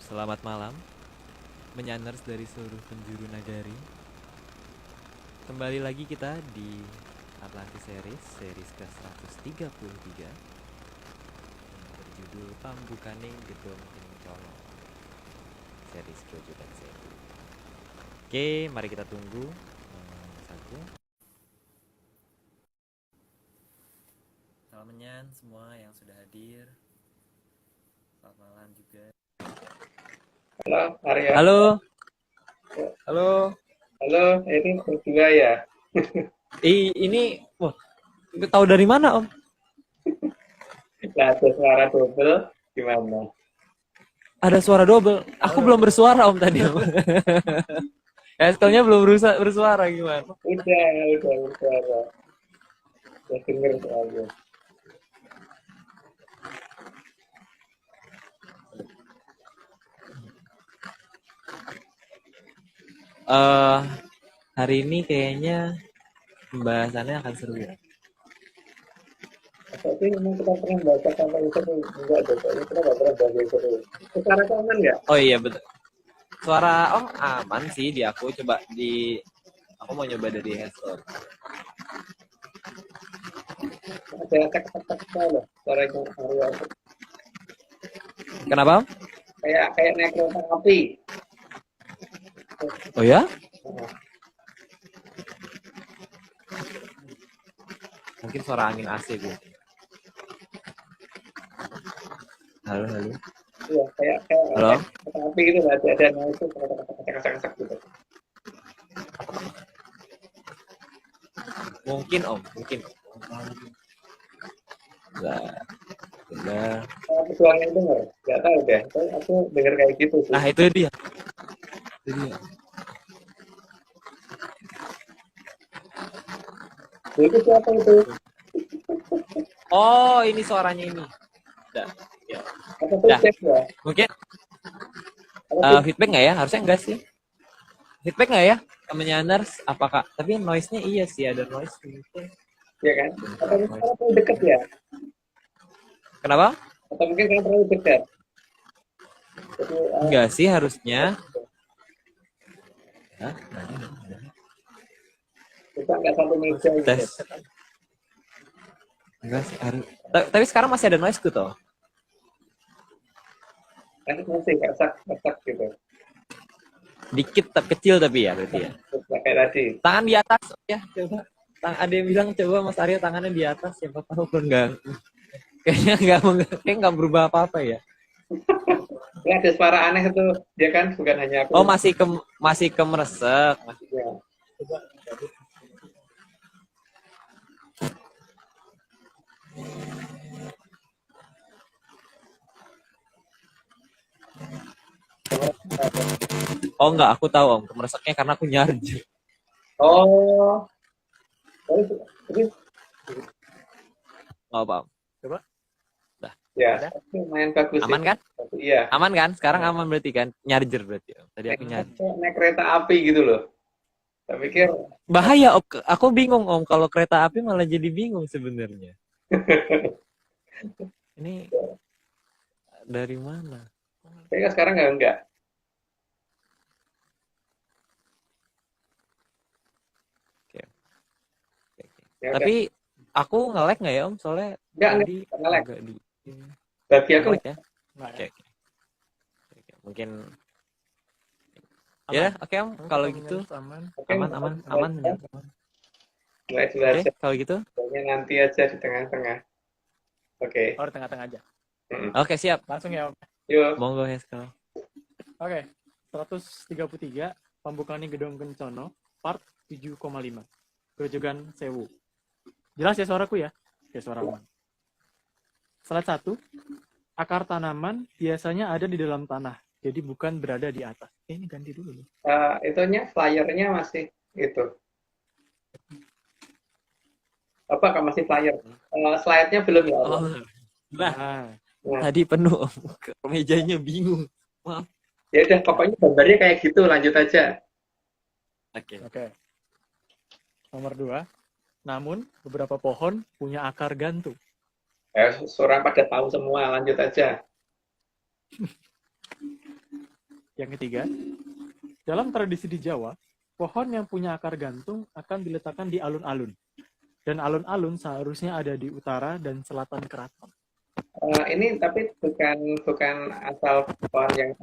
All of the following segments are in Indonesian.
Selamat malam, menyanners dari seluruh penjuru nagari. Kembali lagi kita di Atlantis series ke-133 berjudul Pambukaning Gedong Kencana, series Grojogan Sewu. Oke, mari kita tunggu satu. Salam menyan semua yang sudah hadir. Selamat malam juga. Halo, Arya. Halo. Halo. Halo, ini berdua ya? Ini, wah, tahu dari mana Om? Nah, ada suara double gimana? Ada suara double. Aku belum bersuara Om tadi Om. Estelnya belum bersuara gimana? Udah bersuara. Udah denger soalnya. Hari ini kayaknya pembahasannya akan seru ya. Tapi memang kita pernah baca sampai itu enggak deh, soalnya kita nggak pernah baca itu. Secara aman nggak? Oh iya betul. Suara Om aman sih di aku. Coba di aku mau nyoba dari headset. Ada tek-tek loh, suaranya Arya. Kenapa Om? Kayak naik kereta api. Oh ya? Nah, Mungkin suara angin AC bu. Halo halo. iya, kayak Halo. naik kereta api gitu, ada noise itu, kacak-kacak gitu. Mungkin Om, mungkin. Udah. Udah. Petualang yang denger, nggak tahu deh. Aku denger kayak gitu sih. Nah itu dia. Itu dia. Itu siapa itu? Oh ini suaranya ini. Udah. Ya. Apa Udah. feedback ya? Mungkin Apa feedback nggak ya? Harusnya enggak sih. Feedback nggak ya? Menyaners apakah? Tapi noise-nya iya sih ada noise mungkin. ya kan? Atau mungkin karena terlalu dekat ya? Kenapa? Atau mungkin karena terlalu dekat? Jadi, Enggak sih harusnya. Hah? kita nggak satu meja gitu. Tes. Enggak sih. Tapi sekarang masih ada noise tuh. Kan masih kasak gitu. Dikit tapi kecil tapi ya berarti ya. Kayak tadi. Tangan di atas ya coba. Ada yang bilang coba Mas Arya tangannya di atas siapa tahu pun enggak. Kayaknya enggak berubah apa-apa ya. Ya ada suara aneh itu. Dia kan bukan hanya aku. Oh masih kemeresek. Ya. Coba. Oh enggak, aku tahu Om. Kemereseknya karena aku nyarj. Oh. Terus Enggak apa. Coba. Dah. ya, Udah. main bagus Aman sih. kan? Iya. Aman kan? Sekarang aman berarti kan? Nyarjer berarti. Tadi aku nyarjer. Naik kereta api gitu loh. Saya pikir Bahaya Om. Aku bingung Om kalau kereta api malah jadi bingung sebenarnya. Ini dari mana? kayaknya sekarang enggak. Oke. Ya, Tapi aku nge-lag nggak ya Om? Soalnya enggak tadi nge-lag. agak di Bagi aku nge-lag ya. Nggak Oke. ya? Oke. Mungkin Aman. ya oke Om. Aman, Kalau aman, gitu aman. Oke, aman. mulai dulu Oke, aja. kalau gitu. Pokoknya nanti aja di tengah-tengah. Oke. Oh, di tengah-tengah aja. Oke, siap. Langsung ya, Om. Yuk. Monggo Heskel. Oke. 133 Pambukani Gedong Kencono part 7,5. Grojogan Sewu. Jelas ya suaraku ya? Oke, suara aman. Slide 1. Akar tanaman biasanya ada di dalam tanah, jadi bukan berada di atas. Ini ganti dulu nih. Itunya flyernya masih itu. Apa kan masih flyer? Slide-nya belum ya? Oh, nah, Nah, tadi penuh. Mejanya bingung. Maaf. Ya udah, pokoknya gambarnya kayak gitu. Lanjut aja. Oke. oke. Nomor 2. Namun, beberapa pohon punya akar gantung. Orang pada tahu semua. Lanjut aja. Yang ketiga, dalam tradisi di Jawa, pohon yang punya akar gantung akan diletakkan di alun-alun. Dan alun-alun seharusnya ada di utara dan selatan keraton. Ini tapi bukan asal pohon yang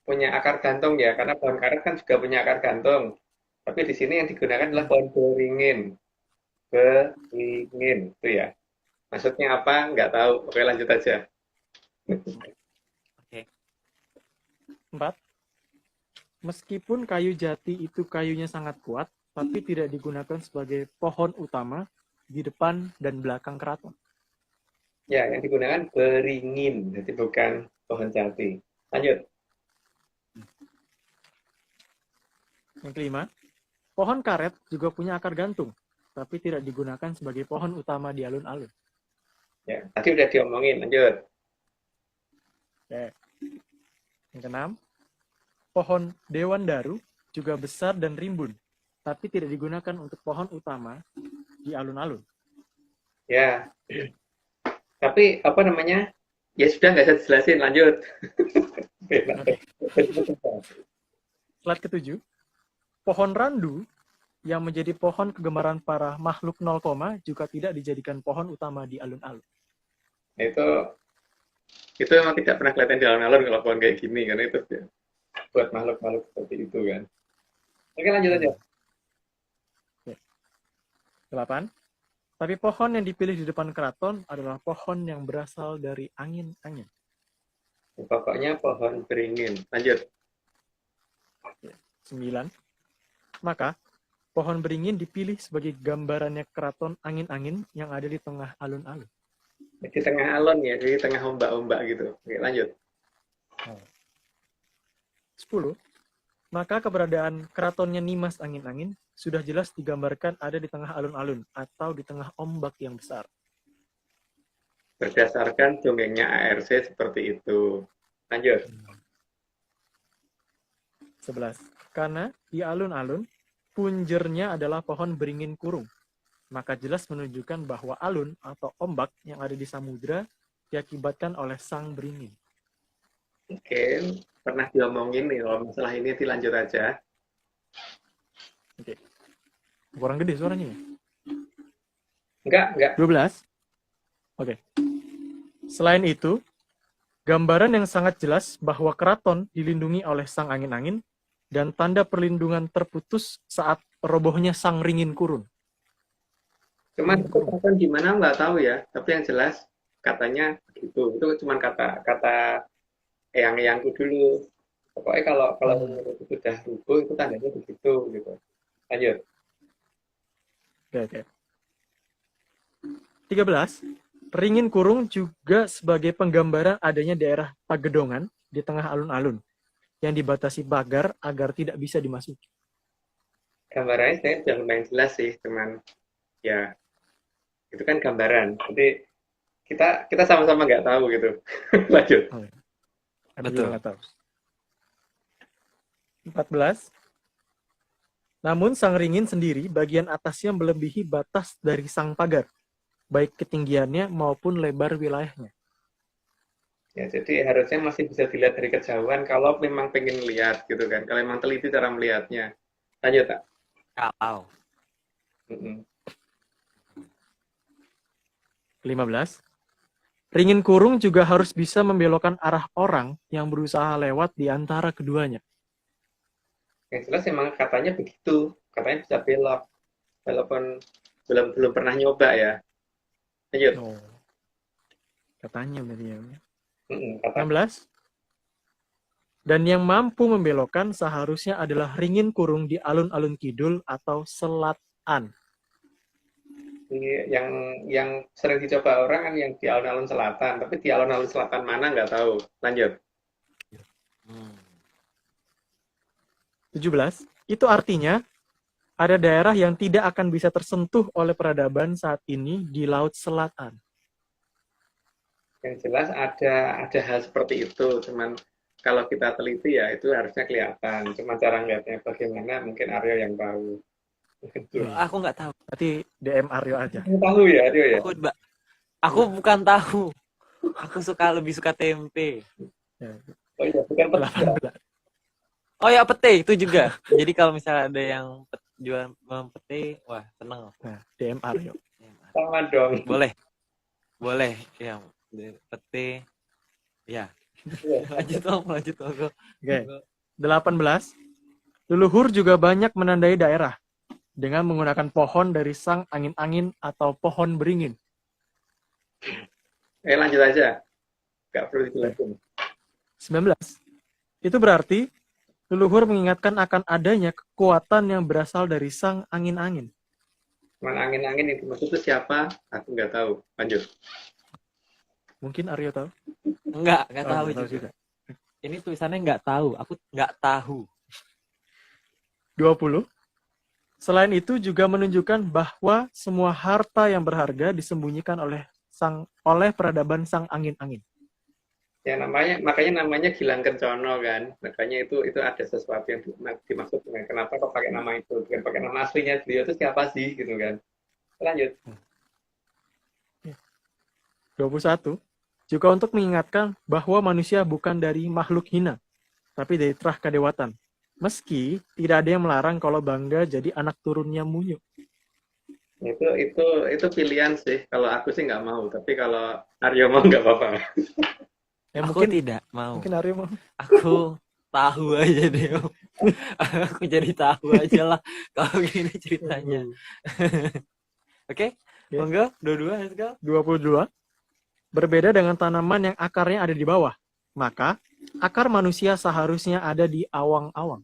punya akar gantung ya, karena pohon karet kan juga punya akar gantung. Tapi di sini yang digunakan adalah pohon beringin. Beringin, itu ya. Maksudnya apa? Nggak tahu. Oke, lanjut aja. Oke. 4. Meskipun kayu jati itu kayunya sangat kuat, tapi tidak digunakan sebagai pohon utama di depan dan belakang keraton. Ya, yang digunakan beringin, jadi bukan pohon jati. Lanjut. Yang kelima, pohon karet juga punya akar gantung, tapi tidak digunakan sebagai pohon utama di alun-alun. Ya, tadi udah diomongin. Lanjut. Oke. Yang keenam, pohon Dewan Daru juga besar dan rimbun, tapi tidak digunakan untuk pohon utama di alun-alun. Ya. Tapi apa namanya? Ya sudah, nggak saya jelasin. Lanjut. Slide ketujuh, pohon randu yang menjadi pohon kegemaran para makhluk 0, juga tidak dijadikan pohon utama di alun-alun. Nah, itu memang tidak pernah kelihatan di alun-alun kalau pohon kayak gini, karena itu ya, buat makhluk-makhluk seperti itu kan. Oke, lanjut aja. 8. Tapi pohon yang dipilih di depan keraton adalah pohon yang berasal dari angin-angin. Pokoknya pohon beringin. Lanjut. 9. Maka, pohon beringin dipilih sebagai gambarannya keraton angin-angin yang ada di tengah alun-alun. Di tengah alun ya, di tengah ombak-ombak gitu. Oke, lanjut. 10. Maka keberadaan keratonnya Nimas angin-angin sudah jelas digambarkan ada di tengah alun-alun atau di tengah ombak yang besar. Berdasarkan dongengnya ARC seperti itu. Lanjut. 11. Karena di alun-alun, punjernya adalah pohon beringin kurung. Maka jelas menunjukkan bahwa alun atau ombak yang ada di samudra diakibatkan oleh sang beringin. Oke, pernah diomongin nih, kalau masalah ini dilanjut aja. Oke. Kurang gede suaranya ya? Enggak. 12. Oke. Selain itu, gambaran yang sangat jelas bahwa keraton dilindungi oleh sang angin-angin dan tanda perlindungan terputus saat robohnya sang ringin kurun. Cuman kata gimana nggak tahu ya, tapi yang jelas katanya begitu. Itu cuma kata yang dulu. Pokoknya kalau itu sudah rubuh itu tandanya begitu gitu. Lanjut. Oke. 13. Ringin kurung juga sebagai penggambaran adanya daerah Pagedongan di tengah alun-alun yang dibatasi pagar agar tidak bisa dimasuki. Gambarannya saya sudah lumayan jelas sih, cuman ya itu kan gambaran. Jadi kita sama-sama nggak tahu gitu. Lanjut. Betul. 14. Namun sang ringin sendiri bagian atasnya melebihi batas dari sang pagar, baik ketinggiannya maupun lebar wilayahnya. Ya, jadi harusnya masih bisa dilihat dari kejauhan kalau memang pengen lihat gitu kan. Kalau memang teliti cara melihatnya. Lanjut, tak? Kalau. 15. Ringin kurung juga harus bisa membelokkan arah orang yang berusaha lewat di antara keduanya. Yang jelas memang katanya begitu. Katanya bisa belok. Walaupun belum pernah nyoba ya. Lanjut. Oh. Katanya berarti ya. 16. Kata. Dan yang mampu membelokkan seharusnya adalah ringin kurung di alun-alun kidul atau selatan. Yang sering dicoba orang kan yang di alun-alun selatan, tapi di alun-alun selatan mana nggak tahu. Lanjut. 17. Itu artinya ada daerah yang tidak akan bisa tersentuh oleh peradaban saat ini di Laut Selatan. Yang jelas ada hal seperti itu, cuman kalau kita teliti ya itu harusnya kelihatan. Cuma cara ngeliatnya bagaimana mungkin Aryo yang tahu. Aku nggak tahu. Berarti DM Aryo aja. Tahu ya Aryo ya. Aku bukan tahu. Aku lebih suka tempe. Oh iya, bukan 18. Oh ya pete itu juga. Jadi kalau misalnya ada yang jual pete, wah seneng. Nah, DM Aryo. Sama dong. Boleh, boleh. Ya, pete. Ya. lanjut Om. Oke. 18. Leluhur juga banyak menandai daerah dengan menggunakan pohon dari sang angin-angin atau pohon beringin. Lanjut aja. Nggak perlu dijelasin. 19. Itu berarti leluhur mengingatkan akan adanya kekuatan yang berasal dari sang angin-angin. Cuman angin-angin yang dimaksud itu siapa? Aku nggak tahu. Lanjut. Mungkin Aryo tahu? Nggak Oh, tahu nggak tahu juga. Ini tulisannya nggak tahu. Aku nggak tahu. 20. Selain itu juga menunjukkan bahwa semua harta yang berharga disembunyikan oleh peradaban sang angin-angin. Ya makanya namanya Gilang Kencono kan. Makanya itu ada sesuatu yang dimaksud dengan kenapa kok pakai nama itu, bukan pakai nama aslinya beliau itu siapa sih gitu kan. Lanjut. 21. Juga untuk mengingatkan bahwa manusia bukan dari makhluk hina, tapi dari terah kedewatan. Meski tidak ada yang melarang kalau bangga jadi anak turunnya Munyo. Itu pilihan sih. Kalau aku sih nggak mau, tapi kalau Aryo mau nggak apa-apa. Aku mungkin tidak mau. Mungkin Aryo mau. Aku tahu aja deh. Om. Aku jadi tahu aja lah kalau gini ceritanya. Oke, monggo, dua-dua, let's go. 22. Berbeda dengan tanaman yang akarnya ada di bawah, maka akar manusia seharusnya ada di awang-awang.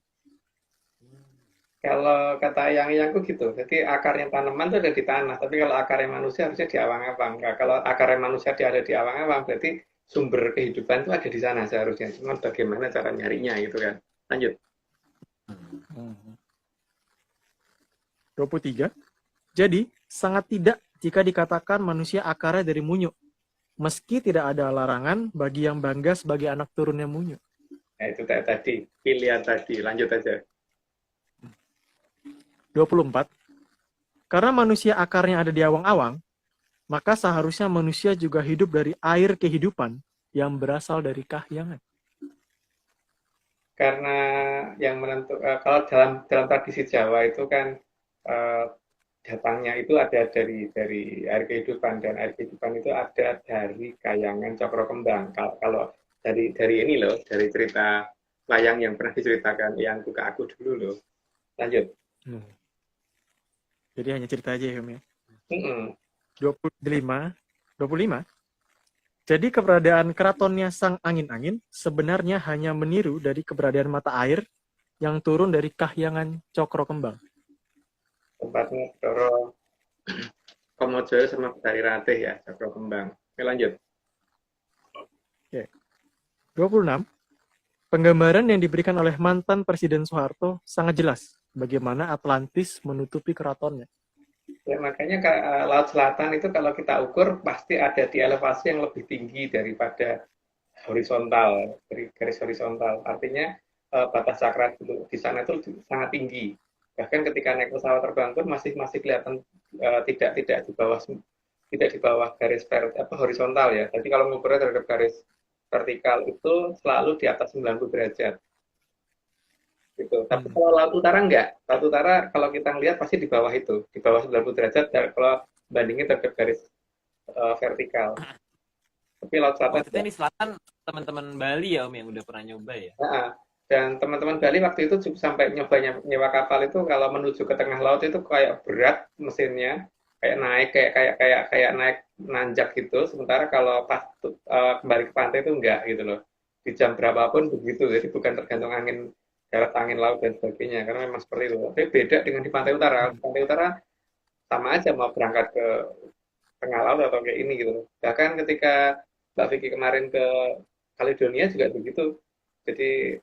Kalau kata yang-yangku gitu, jadi akarnya tanaman itu ada di tanah, tapi kalau akarnya manusia harusnya di awang-awang. Nah, kalau akarnya manusia ada di awang-awang, berarti sumber kehidupan itu ada di sana seharusnya. Cuma bagaimana cara nyarinya gitu kan. Lanjut. 23. Jadi, sangat tidak jika dikatakan manusia akarnya dari Munyo, meski tidak ada larangan bagi yang bangga sebagai anak turunnya Munyo. Nah, itu tadi, pilihan tadi. Lanjut aja. 24. Karena manusia akarnya ada di awang-awang, maka seharusnya manusia juga hidup dari air kehidupan yang berasal dari kahyangan. Karena yang menentukan, kalau dalam tradisi Jawa itu kan datangnya itu ada dari air kehidupan, dan air kehidupan itu ada dari kayangan Cokro Kembang. Kalau dari ini loh, dari cerita layang yang pernah diceritakan yang ke aku dulu loh. Lanjut. Jadi hanya cerita aja ya, Om ya. 25. Jadi keberadaan keratonnya sang angin-angin sebenarnya hanya meniru dari keberadaan mata air yang turun dari kahyangan Cokro Kembang. Tempatnya Doro Komojo sama Betari Ratih ya, Cokro Kembang. Oke, lanjut. 26. Penggambaran yang diberikan oleh mantan Presiden Soeharto sangat jelas bagaimana Atlantis menutupi keratonnya. Ya, makanya Laut Selatan itu kalau kita ukur pasti ada di elevasi yang lebih tinggi daripada horizontal, dari garis horizontal. Artinya batas cakra di sana itu sangat tinggi. Bahkan ketika naik pesawat terbang pun masih kelihatan tidak di bawah garis horizontal ya. Jadi kalau mengukurnya terhadap garis vertikal itu selalu di atas 90 derajat. Gitu. Tapi kalau Laut Utara enggak. Laut Utara kalau kita lihat pasti di bawah itu, di bawah 90 derajat kalau bandingin terhadap garis vertikal. Tapi Laut Selatan Maksudnya di selatan teman-teman Bali ya Om yang udah pernah nyoba ya? Dan teman-teman Bali waktu itu sampai nyewa kapal itu kalau menuju ke tengah laut itu kayak berat mesinnya, kayak naik kayak naik nanjak gitu. Sementara kalau pas kembali ke pantai itu enggak gitu loh. Di jam berapapun begitu. Jadi bukan tergantung angin darat, angin laut dan sebagainya, karena memang seperti itu. Tapi beda dengan di pantai utara. Di pantai utara sama aja mau berangkat ke tengah laut atau kayak ini gitu. Bahkan ketika Mbak Vicky kemarin ke Kaledonia juga begitu. Jadi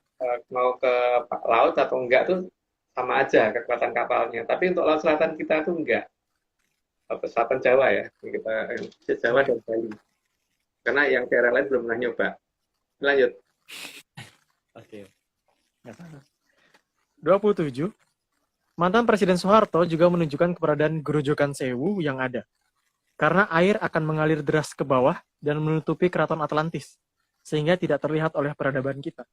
mau ke laut atau enggak tuh sama aja kekuatan kapalnya. Tapi untuk laut selatan kita tuh enggak. Selatan Jawa ya, kita Jawa dan Bali. Karena yang daerah lain belum pernah nyoba. Lanjut. Oke. 27. Mantan Presiden Soeharto juga menunjukkan keberadaan Grojogan Sewu yang ada. Karena air akan mengalir deras ke bawah dan menutupi keraton Atlantis, sehingga tidak terlihat oleh peradaban kita.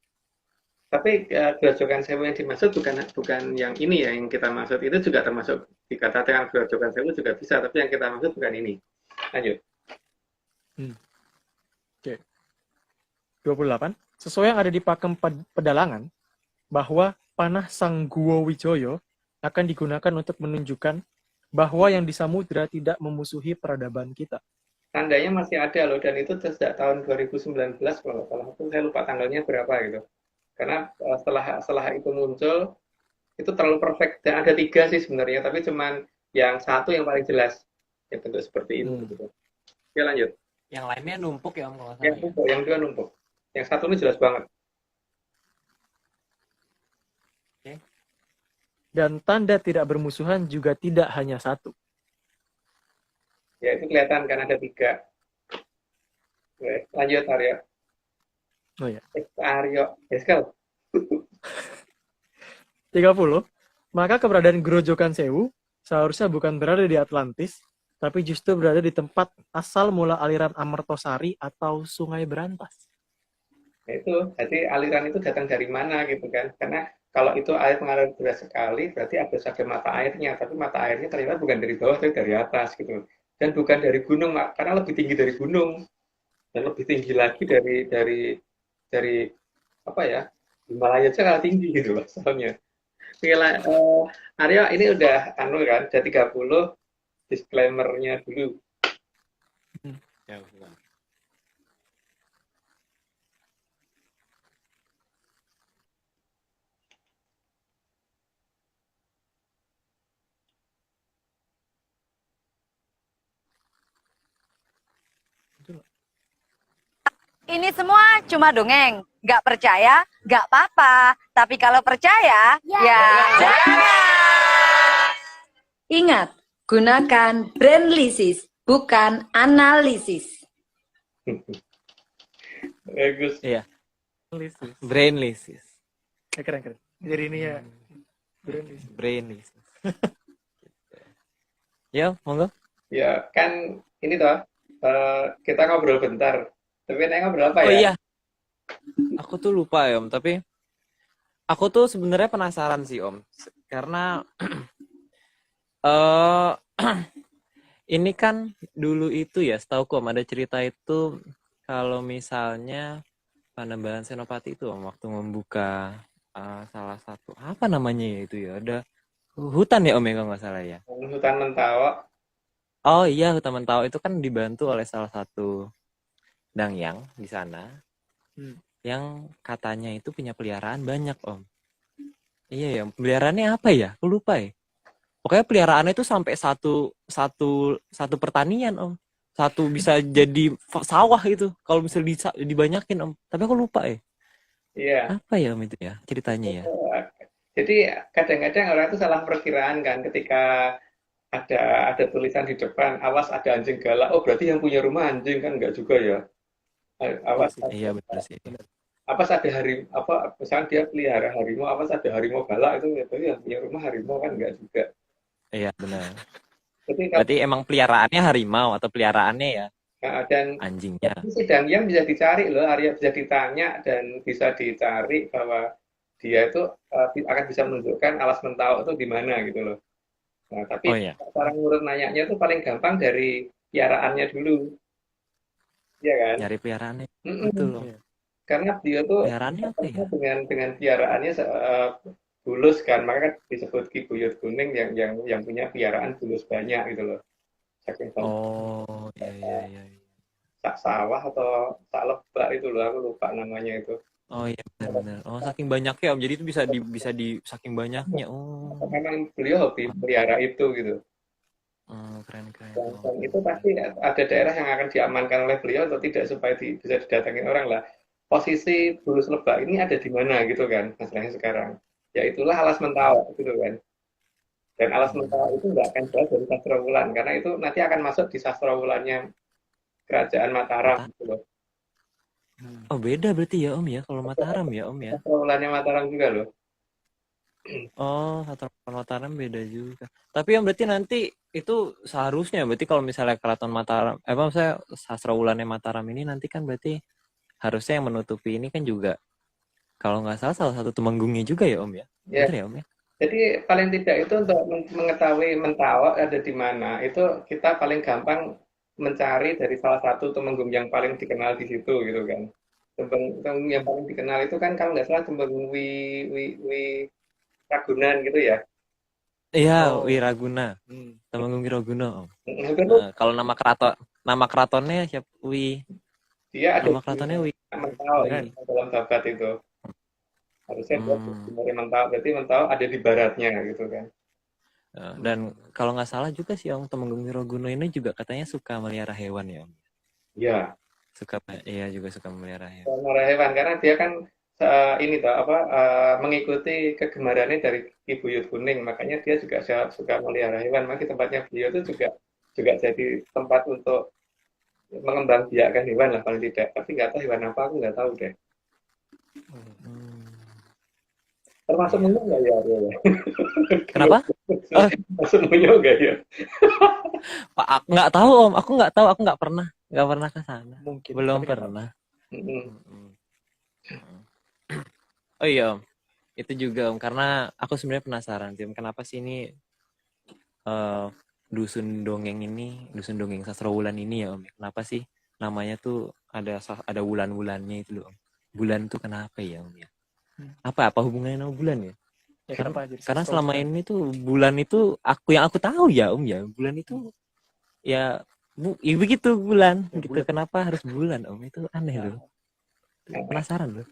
Tapi Grojogan Sewu yang dimaksud bukan yang ini ya, yang kita maksud itu juga termasuk dikatakan Grojogan Sewu juga bisa, tapi yang kita maksud bukan ini. Lanjut. Oke. 28. Sesuai yang ada di Pakem Pedalangan, bahwa panah Sang Guo Wijoyo akan digunakan untuk menunjukkan bahwa yang di samudra tidak memusuhi peradaban kita. Tandanya masih ada loh, dan itu sejak tahun 2019 kalau nggak salah. Saya lupa tanggalnya berapa gitu. Karena setelah itu muncul, itu terlalu perfect. Dan ada 3 sih sebenarnya, tapi cuman yang satu yang paling jelas. Yang bentuk seperti itu. Gitu. Oke, lanjut. Yang lainnya numpuk ya Om kalau nggak Yang salah. numpuk, yang 2 numpuk. Yang satu ini jelas banget. Dan tanda tidak bermusuhan juga tidak hanya satu. Ya, itu kelihatan kan ada 3. Oke, lanjut Aryo. Oh ya. Aryo. Eskel. 30. Maka keberadaan Grojogan Sewu seharusnya bukan berada di Atlantis, tapi justru berada di tempat asal mula aliran Amertosari atau Sungai Berantas. Nah, itu, jadi aliran itu datang dari mana gitu kan? Karena kalau itu air mengalir deras sekali, berarti ada mata airnya. Tapi mata airnya ternyata bukan dari bawah, tapi dari atas gitu. Dan bukan dari gunung, karena lebih tinggi dari gunung. Dan lebih tinggi lagi dari apa ya? Himalaya aja kalah tinggi gitu loh soalnya. Oke lah, Aryo ini udah kan, udah 30 disclaimer-nya dulu. Ya, benar. Ini semua cuma dongeng. Nggak percaya, nggak apa-apa. Tapi kalau percaya, ya jangan. Ingat, gunakan brainlisis, bukan analisis. Bagus. Iya, Brainlisis. brainlisis. Keren. Jadi ini ya. Brainlisis. Brainlisis. Ya, monggo. Ya, kan ini toh, kita ngobrol bentar. Tapi enaknya ngobrol apa Oh ya? iya. Aku tuh lupa ya Om, tapi aku tuh sebenarnya penasaran sih Om. Karena ini kan dulu itu ya, setahu Om ada cerita itu kalau misalnya Panembahan Senopati itu Om waktu membuka salah satu apa namanya ya itu ya, ada hutan ya Om ya kalau nggak salah ya. Hutan Mentawai. Oh iya, hutan Mentawai itu kan dibantu oleh salah satu dangyang di sana. Yang katanya itu punya peliharaan banyak Om. Iya ya, peliharaannya apa ya? Aku lupa ya. Pokoknya peliharaannya itu sampai satu pertanian Om. Satu bisa jadi sawah itu kalau misalnya dibanyakin Om. Tapi aku lupa ya. Iya. Apa ya Om itu ya ceritanya ya? Jadi kadang-kadang orang itu salah perkiraan kan ketika ada tulisan di depan, awas ada anjing galak. Oh berarti yang punya rumah anjing kan enggak juga ya. Awas. Iya benar sih. Awas ada misalnya dia pelihara harimau, awas ada harimau galak itu yang punya rumah harimau kan enggak juga. Iya benar. Jadi Berarti emang peliharaannya harimau atau peliharaannya ya dan anjingnya. sidang yang bisa dicari loh, Arya bisa ditanya dan bisa dicari bahwa dia itu akan bisa menunjukkan alas mentawai itu di mana gitu loh. Nah, tapi cara ngurut nanyanya itu paling gampang dari piaraannya dulu. Iya kan? Nyari peliharaannya. Betul loh. Karena dia tuh peliharaannya apa ya? dengan piaraannya bulus kan, maka disebut Ki Buyut Kuning yang punya piaraan bulus banyak gitu loh. Saking Oh, iya. sak sawah atau sak lebak itu loh, aku lupa namanya itu. Oh iya benar. Oh saking banyaknya Om, jadi itu bisa di saking banyaknya. Oh. Memang beliau hobi pelihara itu gitu. Keren. Dan itu pasti ada daerah yang akan diamankan oleh beliau atau tidak supaya bisa didatangi orang lah. Posisi bulus lebak ini ada di mana gitu kan masalahnya sekarang. Ya itulah alas mentawai gitu kan. Dan alas mentawai itu nggak akan jauh dari Sastrawulan karena itu nanti akan masuk di Sastrawulannya Kerajaan Mataram gitu loh. Oh beda berarti ya Om ya kalau Mataram ya Om ya. Sastrawulannya Mataram juga loh. Oh Keraton Mataram beda juga. Tapi Om berarti nanti itu seharusnya berarti kalau misalnya Keraton Mataram, Sastrawulannya Mataram ini nanti kan berarti harusnya yang menutupi ini kan juga kalau nggak salah satu temenggungnya juga ya Om ya. Ya, Bener ya Om ya? jadi paling tidak itu untuk mengetahui mentawak ada di mana, itu kita paling gampang mencari dari salah satu temenggung yang paling dikenal di situ gitu kan. Temenggung yang paling dikenal itu kan kalau nggak salah temenggung wi Ragunan gitu ya. Iya, Oh. Wiraguna. Hmm. Temenggung Wiraguna Om. Hampir Kalau nama keratonnya siapa? dia ada Nama di keratonnya Mentawak Wi. dalam babat itu. Harusnya dia Hmm. dari Mentawak, berarti Mentawak ada di baratnya gitu kan. Dan kalau nggak salah juga sih Om, Temenggung Wiraguna ini juga katanya suka melihara hewan ya Om. Iya, Iya juga suka melihara hewan. melihara hewan karena dia kan ini toh apa mengikuti kegemarannya dari Ki Buyut Kuning, makanya dia juga suka melihara hewan. Makanya tempatnya beliau itu juga jadi tempat untuk mengembangbiakkan hewan lah paling tidak. Tapi nggak tahu hewan apa, aku nggak tahu deh. Termasuk munyo nggak ya Arya ya? Kenapa? Termasuk munyo nggak ya? Pak, aku nggak tahu Om. Aku nggak pernah ke sana. Mungkin. Belum Tapi nggak pernah. Mm-mm. Oh iya Om, itu juga Om, karena aku sebenarnya penasaran Om, kenapa sih ini dusun dongeng Sastrawulan ini ya Om, kenapa sih namanya tuh ada wulan-wulannya itu loh Om. Bulan tuh kenapa ya Om ya? Apa hubungannya sama bulan ya? Ya, kenapa jadi Karena Sastrawulan? selama ini tuh bulan itu yang aku tahu ya Om ya, bulan itu ya begitu bulan Ya, gitu. bulan. Kenapa harus bulan Om? Itu aneh loh. Penasaran loh.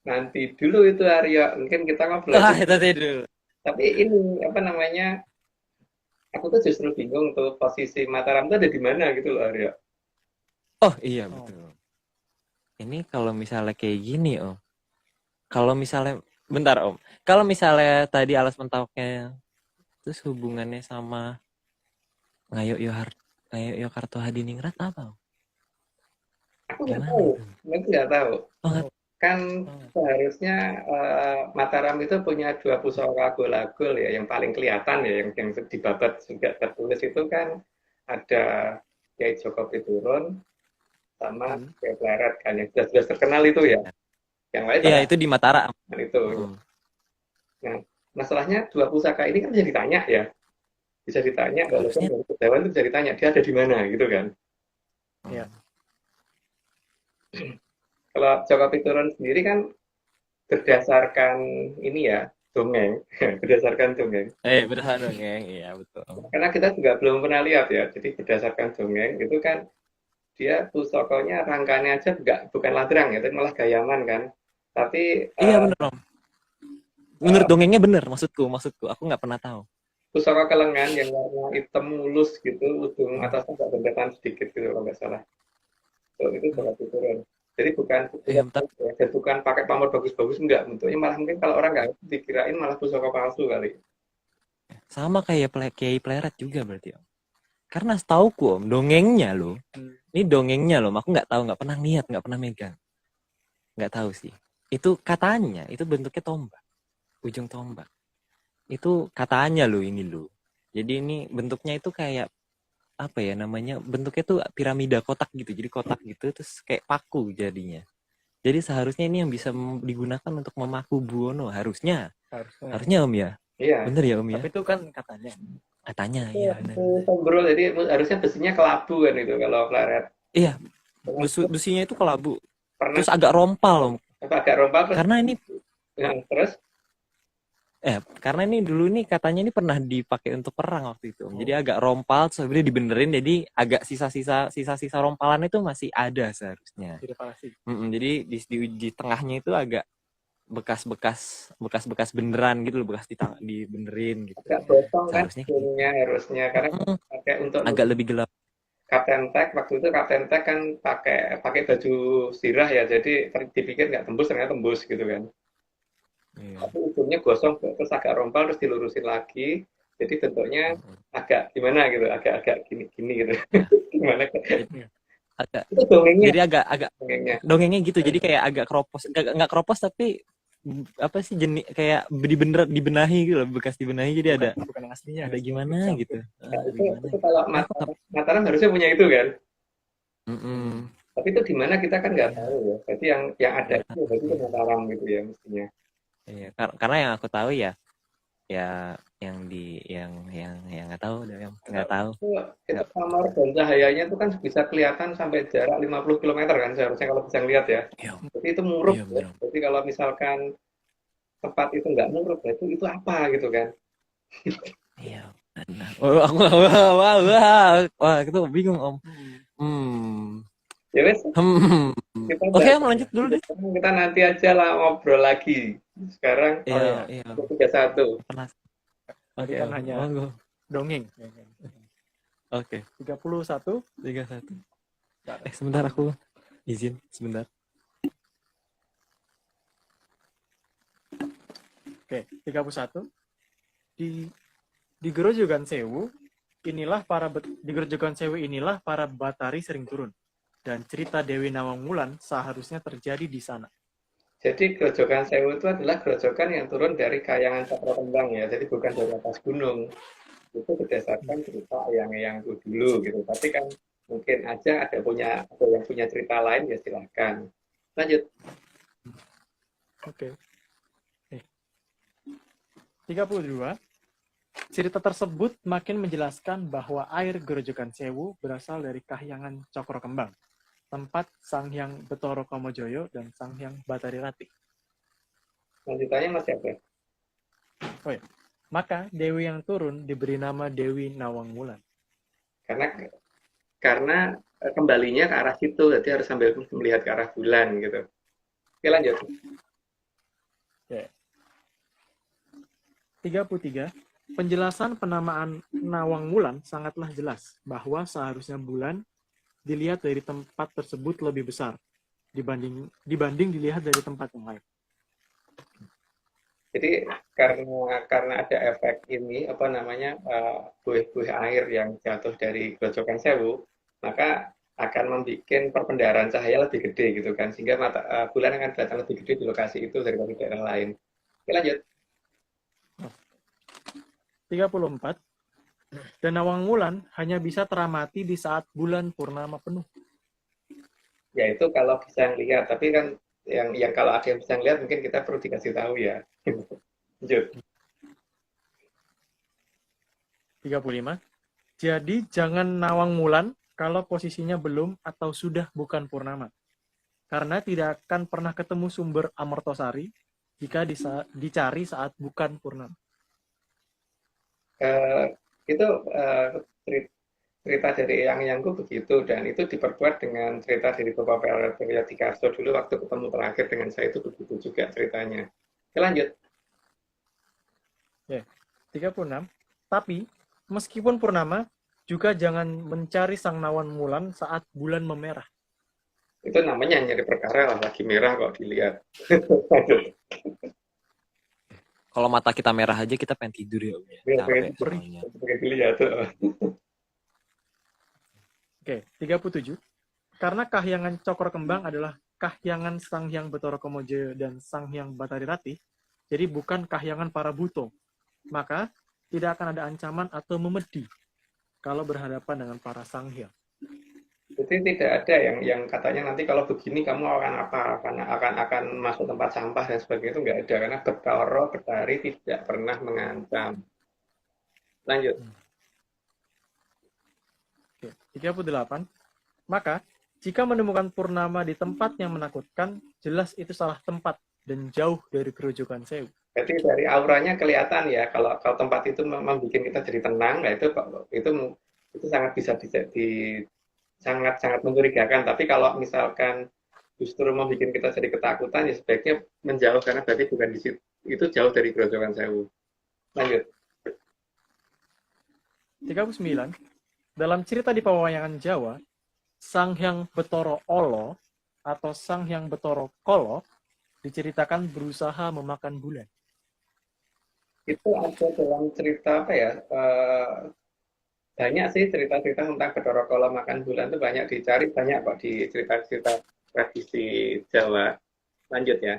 Nanti dulu itu Arya, mungkin kita ngobrol Wah, lagi. itu dulu. Tapi ini apa namanya? Aku tuh justru bingung tuh posisi Mataram tuh ada di mana gitu loh Arya. Oh iya betul. Ini kalau misalnya kayak gini Om. Kalau misalnya bentar Om. Kalau misalnya tadi Alas Mentawaknya terus hubungannya sama Ngayo Karto Hadiningrat apa Om? Aku nggak tahu, aku nggak tahu. Oh, Kan seharusnya Mataram itu punya dua pusaka Agul-Agul ya, yang paling kelihatan ya, yang di babat juga tertulis itu kan ada Kiai Joko Piturun sama Kiai Pleret kan, yang jelas-jelas terkenal itu ya. Yang lain iya itu di Mataram. itu. Nah, masalahnya dua pusaka ini kan bisa ditanya ya, bisa ditanya kalau Harusnya. dari Kedawan itu bisa ditanya dia ada di mana gitu kan. Iya. Kalau Joko Piturun sendiri kan berdasarkan ini ya dongeng, berdasarkan dongeng. Berdasarkan dongeng, iya betul. Karena kita juga belum pernah lihat ya, jadi berdasarkan dongeng itu kan dia pusakanya rangkanya aja bukan ladrang ya, tapi malah gayaman kan. Tapi iya bener Om. Menurut dongengnya bener, maksudku aku nggak pernah tahu. Pusaka kelengan yang warna hitam mulus gitu, ujung atasnya agak bendetan sedikit gitu kalau nggak salah. Itu Joko Piturun. Jadi bukan pakai pamor bagus-bagus enggak, bentuknya malah mungkin kalau orang nggak dikirain malah pusaka palsu kali. Sama kayak Kiai Pleret juga berarti Om. Karena setauku Om, dongengnya loh. Ini dongengnya loh, aku nggak tahu, nggak pernah lihat, nggak pernah megang. Nggak tahu sih. Itu katanya, itu bentuknya tombak. Ujung tombak. Itu katanya loh ini loh. Jadi ini bentuknya itu kayak apa ya namanya, bentuknya tuh piramida kotak gitu, jadi kotak gitu terus kayak paku jadinya. Jadi seharusnya ini yang bisa digunakan untuk memaku Buwono harusnya Om ya. Iya. Bener ya Om ya. Tapi itu kan katanya iya benar. Tombrol, jadi harusnya besinya kelabu kan itu kalau Pleret. Iya. Besinya itu kelabu. Terus agak rompal Om. Agak rompal terus. Karena ini terus karena ini dulu nih katanya ini pernah dipakai untuk perang waktu itu. Jadi agak rompal, terus sebenarnya dibenerin, jadi agak sisa-sisa rompalan itu masih ada seharusnya. Jadi di tengahnya itu agak bekas beneran gitu loh, bekas dibenerin gitu. Agak bosong kan harusnya karena pakai untuk agak lebih gelap. Kapten Tek waktu itu Kapten Tek kan pakai baju sirah ya, jadi dipikir nggak tembus, ternyata tembus gitu kan. Tapi ujungnya gosong terus agak rompal terus dilurusin lagi, jadi bentuknya agak gimana gitu, agak gini gitu. Gimana? Agak. Itu dongengnya. Jadi agak dongengnya gitu, jadi kayak agak keropos, nggak keropos tapi apa sih jenis kayak dibenahi gitu loh, bekas dibenahi, jadi bukan aslinya, ada gimana gitu. Itu kalau Mataram harusnya punya itu kan. Tapi itu di mana kita kan nggak tahu ya. Jadi yang ada itu berarti itu Mataram gitu ya mestinya. Iya, karena yang aku tahu ya yang di yang nggak tahu deh, yang nggak tahu. Itu kamar dan cahayanya itu kan bisa kelihatan sampai jarak 50 km kan seharusnya kalau bisa lihat ya. Iya, Jadi itu muruk iya ya. benar. Jadi kalau misalkan tempat itu nggak muruk, itu apa gitu kan? Iya. Benar. Wah, itu bingung Om. Ya wes, kita Oke, Om, lanjut dulu deh. kita nanti aja lah ngobrol lagi. Sekarang Iya. 31. Penasaran. Tadi Oke, kan Om. hanya Monggo. dongeng. Oke, 31. 31. Sebentar aku izin sebentar. Oke, 31. Di Grojogan Sewu inilah para Batari sering turun. Dan cerita Dewi Nawang Wulan seharusnya terjadi di sana. Jadi Grojogan Sewu itu adalah grojogan yang turun dari Kahyangan Cakrawala ya. Jadi bukan dari atas gunung. Itu berdasarkan cerita yang dulu gitu. Tapi kan mungkin aja ada yang punya cerita lain ya silahkan. Lanjut. Oke. 32. Cerita tersebut makin menjelaskan bahwa air Grojogan Sewu berasal dari Kahyangan Cokro Kembang, tempat Sang Hyang Betara Kamojoyo dan Sang Hyang Batari Rati. Lanjutannya masih apa? Maka Dewi yang turun diberi nama Dewi Nawang Wulan. Karena kembalinya ke arah situ, jadi harus sambil melihat ke arah bulan gitu. Oke, lanjut. 33. Penjelasan penamaan Nawang Wulan sangatlah jelas bahwa seharusnya bulan dilihat dari tempat tersebut lebih besar dibanding dilihat dari tempat yang lain. Jadi karena ada efek ini buih-buih air yang jatuh dari Grojogan Sewu, maka akan membuat perpendaran cahaya lebih gede gitu kan, sehingga bulan akan kelihatan lebih gede di lokasi itu daripada di daerah lain. Oke, lanjut. 34. Dan Nawang Wulan hanya bisa teramati di saat bulan purnama penuh. Ya itu kalau bisa lihat, tapi kan yang kalau ada yang bisa lihat mungkin kita perlu dikasih tahu ya. Lanjut. 35. Jadi jangan Nawang Wulan kalau posisinya belum atau sudah bukan purnama. Karena tidak akan pernah ketemu sumber Amartosari jika dicari saat bukan purnama. Itu cerita dari Yangku begitu, dan itu diperkuat dengan cerita dari Bapak Priyadikarso dulu waktu ketemu terakhir dengan saya itu begitu juga ceritanya. Oke, lanjut. 36. Tapi meskipun purnama juga jangan mencari Sang Nawang Wulan saat bulan memerah. Itu namanya nyari perkara lah, lagi merah kok dilihat. Kalau mata kita merah aja kita pengen tidur ya Om. Capek soalnya. Pengen dilihat. Oke, 37. Karena Kahyangan Cokro Kembang adalah Kahyangan Sang Hyang Betara Kamojoyo dan Sang Hyang Batari Rati, jadi bukan Kahyangan para buto. Maka tidak akan ada ancaman atau memedi kalau berhadapan dengan para Sang Hyang. Jadi tidak ada yang katanya nanti kalau begini kamu akan apa, karena akan masuk tempat sampah dan sebagainya, itu nggak ada, karena Betari tidak pernah mengancam. Lanjut. 38. Maka jika menemukan purnama di tempat yang menakutkan, jelas itu salah tempat dan jauh dari Grojogan Sewu. Jadi dari auranya kelihatan ya, kalau tempat itu membuat kita jadi tenang, nah itu sangat bisa sangat mencurigakan. Tapi kalau misalkan justru membuat kita jadi ketakutan, ya sebaiknya menjauh, karena berarti bukan di situ, itu jauh dari Grojogan Sewu. Lanjut. 39. Dalam cerita di pewayangan Jawa, Sang Hyang Betara Olo atau Sang Hyang Betara Kolo diceritakan berusaha memakan bulan. Itu ada dalam cerita apa ya? Banyak sih cerita-cerita tentang Betara Kala makan bulan, itu banyak dicari, banyak kok di cerita-cerita tradisi Jawa. Lanjut ya.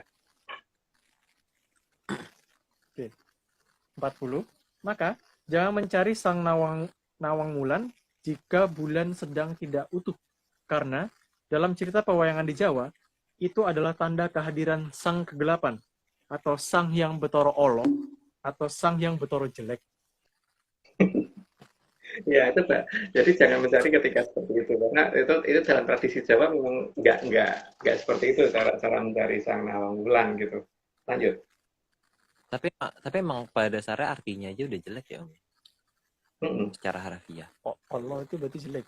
40. Maka jangan mencari Sang Nawang Wulan jika bulan sedang tidak utuh, karena Dalam cerita pewayangan di Jawa, itu adalah tanda kehadiran sang kegelapan, atau sang yang betoro olok, atau sang yang betoro jelek. Ya itu Pak. Jadi jangan mencari ketika seperti itu karena itu dalam tradisi Jawa memang nggak seperti itu cara mencari sang nawang wulan gitu. Lanjut. Tapi emang pada dasarnya artinya aja udah jelek ya Om. Mm-mm. Secara harafiah. Oh, Allah itu berarti jelek.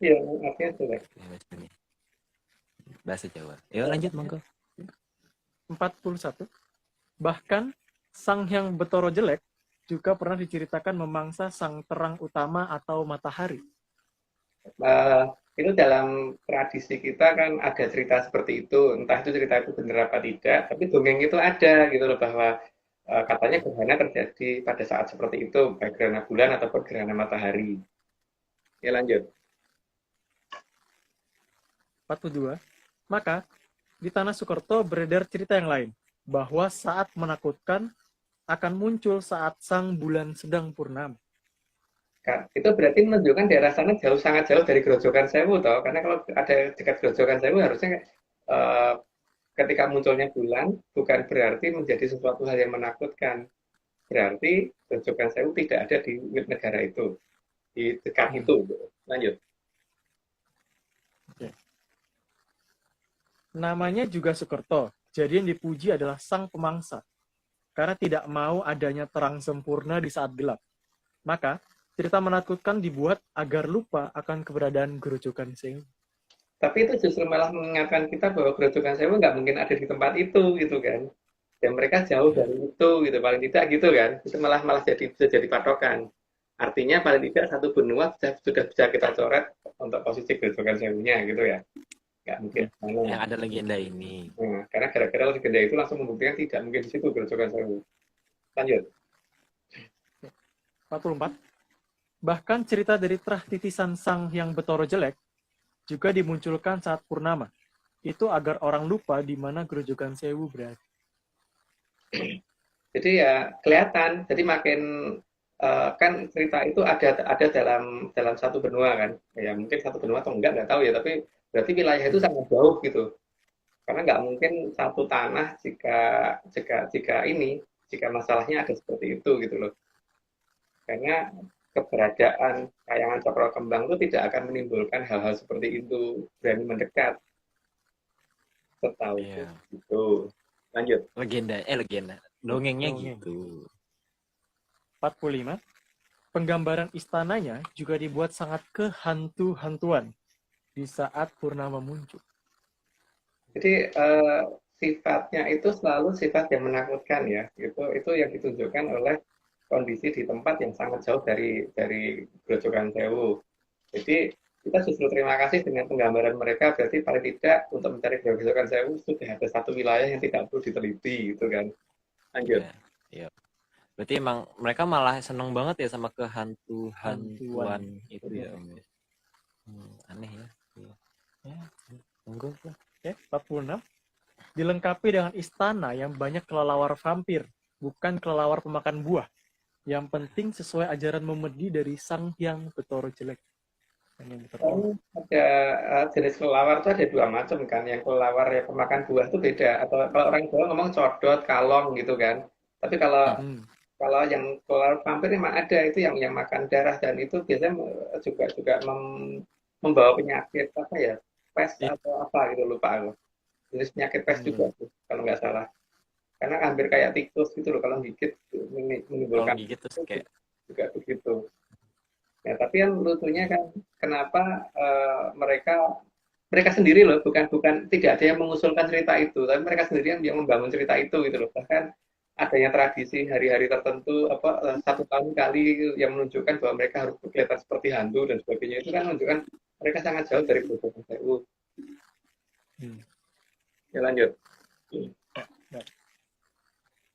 Iya, artinya jelek. Ya, bahasa Jawa. Yuk lanjut monggo. 41. Bahkan sang yang betoro jelek juga pernah diceritakan memangsa sang terang utama atau matahari. Itu dalam tradisi kita kan ada cerita seperti itu, entah itu cerita itu benar apa tidak, tapi dongeng itu ada gitu loh bahwa katanya gerhana terjadi pada saat seperti itu, baik gerhana bulan ataupun gerhana matahari. Ya lanjut. 42. Maka di tanah Sukerto beredar cerita yang lain, bahwa saat menakutkan akan muncul saat sang bulan sedang purnama. Itu berarti menunjukkan daerah sana sangat jauh dari Grojogan Sewu toh, karena kalau ada dekat Grojogan Sewu harusnya ketika munculnya bulan bukan berarti menjadi sesuatu hal yang menakutkan. Berarti Grojogan Sewu tidak ada di negara itu, di dekat itu. Lanjut. Namanya juga Sukerto, jadi yang dipuji adalah sang pemangsa, karena tidak mau adanya terang sempurna di saat gelap. Maka, cerita menakutkan dibuat agar lupa akan keberadaan Grojogan Sewu. Tapi itu justru malah mengingatkan kita bahwa Grojogan Sewu nggak mungkin ada di tempat itu, gitu kan. Dan mereka jauh dari itu, gitu. Paling tidak gitu kan. Itu malah bisa jadi patokan. Artinya paling tidak satu benua sudah bisa kita coret untuk posisi Grojogan Sewunya, gitu ya. Nggak mungkin. Yang ada legenda ini. Nah, karena gara-gara legenda itu langsung membuktikan tidak mungkin di situ Grojogan Sewu. Lanjut. 44. Bahkan cerita dari Trah Titisan sang yang betoro jelek juga dimunculkan saat purnama. Itu agar orang lupa di mana Grojogan Sewu berada. Jadi ya kelihatan. Jadi makin kan cerita itu ada dalam satu benua kan. Ya mungkin satu benua atau nggak tahu ya. Tapi berarti wilayah itu sangat jauh gitu. Karena nggak mungkin satu tanah jika masalahnya ada seperti itu gitu loh. Karena keberadaan kayangan cokro kembang itu tidak akan menimbulkan hal-hal seperti itu, berani mendekat. Setahu gitu. Lanjut. Legenda. Dongengnya gitu. 45. Penggambaran istananya juga dibuat sangat kehantu-hantuan di saat purnama muncul. Jadi sifatnya itu selalu sifat yang menakutkan ya. Itu yang ditunjukkan oleh kondisi di tempat yang sangat jauh dari Grojogan Sewu. Jadi kita justru terima kasih dengan penggambaran mereka, berarti paling tidak untuk mencari Grojogan Sewu sudah ada satu wilayah yang tidak perlu diteliti gitu kan. Lanjut. Ya. Berarti emang mereka malah seneng banget ya sama kehantu-hantuan itu ya. Aneh ya. Tunggu. Oke, 46. Dilengkapi dengan istana yang banyak kelelawar vampir, bukan kelelawar pemakan buah. Yang penting sesuai ajaran memedi dari sang yang betoro jelek. Ada jenis kelelawar itu ada dua macam kan. Yang kelelawar yang pemakan buah itu beda. Atau kalau orang Jawa ngomong codot, kalong gitu kan. Tapi kalau yang kelelawar vampir memang ada itu yang makan darah dan itu biasanya juga membawa penyakit apa ya, pes atau apa gitu lupa aku. Jenis penyakit pes juga kalau nggak salah. Karena hampir kayak tikus gitu loh kalau gigit menimbulkan kayak juga begitu. Ya, tapi yang lucunya kan kenapa mereka sendiri loh bukan tidak ada yang mengusulkan cerita itu, tapi mereka sendiri yang membangun cerita itu gitu loh. Bahkan adanya tradisi hari-hari tertentu satu tahun kali yang menunjukkan bahwa mereka harus kelihatan seperti hantu dan sebagainya, itu kan menunjukkan mereka sangat jauh dari Grojogan Sewu. Ya lanjut.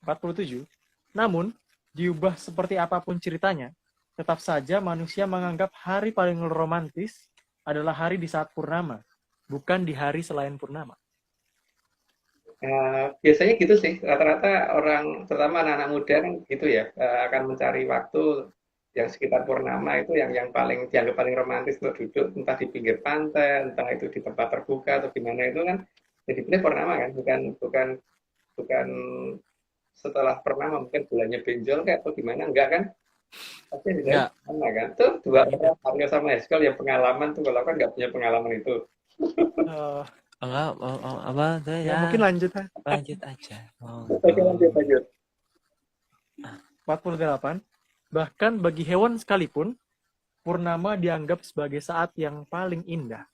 47. Namun, diubah seperti apapun ceritanya, tetap saja manusia menganggap hari paling romantis adalah hari di saat purnama, bukan di hari selain purnama. Biasanya gitu sih, rata-rata orang, terutama anak-anak muda kan gitu ya, akan mencari waktu yang sekitar purnama itu yang paling dianggap paling romantis untuk duduk, entah di pinggir pantai, entah itu di tempat terbuka atau gimana itu kan jadi pilih purnama kan, bukan bukan bukan setelah purnama mungkin bulannya benjol kayak atau gimana enggak kan? Pasti di Enggak. sana kan. Tuh dua orang Aryo sama Heskal yang pengalaman tuh kalau kan nggak punya pengalaman itu. Eh, Enggak, apa tuh ya ya? mungkin lanjut ha. Lanjut aja. Oke, lanjut. 48. Bahkan bagi hewan sekalipun, purnama dianggap sebagai saat yang paling indah.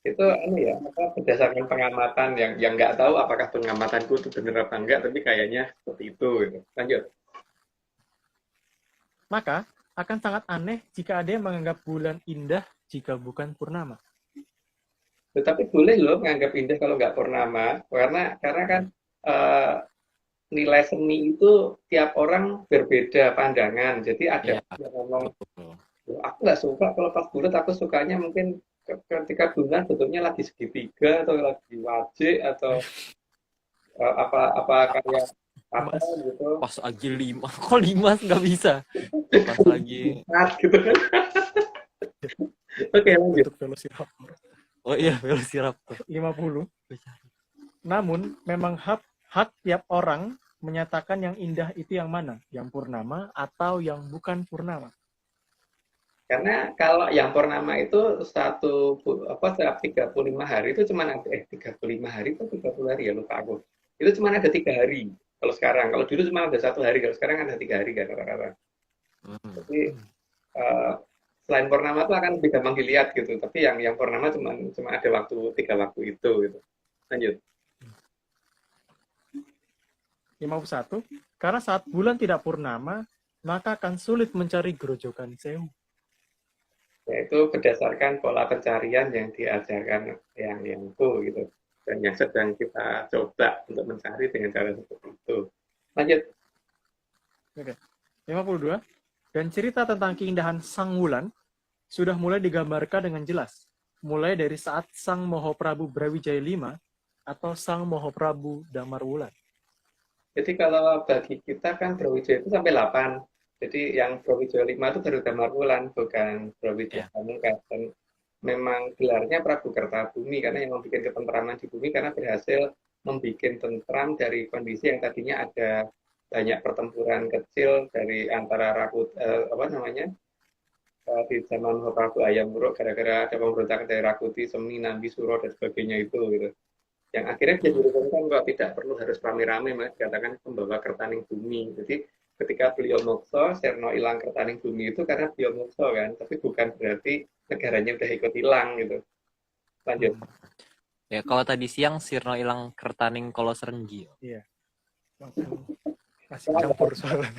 Itu ya, berdasarkan pengamatan yang nggak tahu apakah pengamatanku itu benar apa enggak, tapi kayaknya seperti itu gitu. Lanjut. Maka akan sangat aneh jika ada yang menganggap bulan indah jika bukan purnama. Tetapi boleh loh menganggap indah kalau nggak purnama, karena kan nilai seni itu tiap orang berbeda pandangan. Jadi ada yang ngomong, aku nggak suka kalau pas bulat, aku sukanya mungkin ketika bulan bentuknya lagi segitiga atau lagi wajik atau apa kayak apa gitu. Pas lagi 5, kok 5 nggak bisa? Pas lagi gitu kan. Oke, lanjut. Untuk Velociraptor. Oh iya, Velociraptor. 50. Namun memang hak tiap orang menyatakan yang indah itu yang mana, yang purnama atau yang bukan purnama. Karena kalau yang purnama itu setiap 35 hari itu cuma ada 35 hari atau 30 hari ya lupa aku. Itu cuma ada 3 hari. Kalau sekarang, kalau dulu cuma ada 1 hari, kalau sekarang ada 3 hari kan rata-rata. Jadi selain purnama itu akan lebih gampang dilihat gitu. Tapi yang purnama cuma ada 3 waktu itu gitu. Lanjut. 51. Karena saat bulan tidak purnama, maka akan sulit mencari gerojokan sewu. Yaitu berdasarkan pola pencarian yang diajarkan yang itu gitu. Dan yang sedang kita coba untuk mencari dengan cara seperti itu. Lanjut. Oke. 52. Dan cerita tentang keindahan sang wulan sudah mulai digambarkan dengan jelas. Mulai dari saat Sang Mahaprabu Brawijaya V atau Sang Mahaprabu Damarwulan. Jadi kalau bagi kita kan Brawijaya itu sampai 8. Jadi yang Brawijaya 5 itu baru Damarwulan, bukan Brawijaya Pamungkas. Dan memang gelarnya Prabu Kertabumi karena yang membuat ketentraman di bumi karena berhasil membuat tentram dari kondisi yang tadinya ada banyak pertempuran kecil dari antara di zaman Prabu Ayam Wuruk gara-gara ada pemberontakan dari Rakuti, Semi, Nambi, Suro dan sebagainya itu gitu. Yang akhirnya dia dirukunkan bahwa tidak perlu harus rame-rame, mas dikatakan pembawa kertaning bumi. Jadi ketika beliau mokso, Sirno ilang kertaning bumi itu karena beliau mokso kan, tapi bukan berarti negaranya udah ikut hilang gitu. Lanjut. Ya kalau tadi siang Sirno ilang kertaning kolo serenggi. Iya. Masih campur soalnya.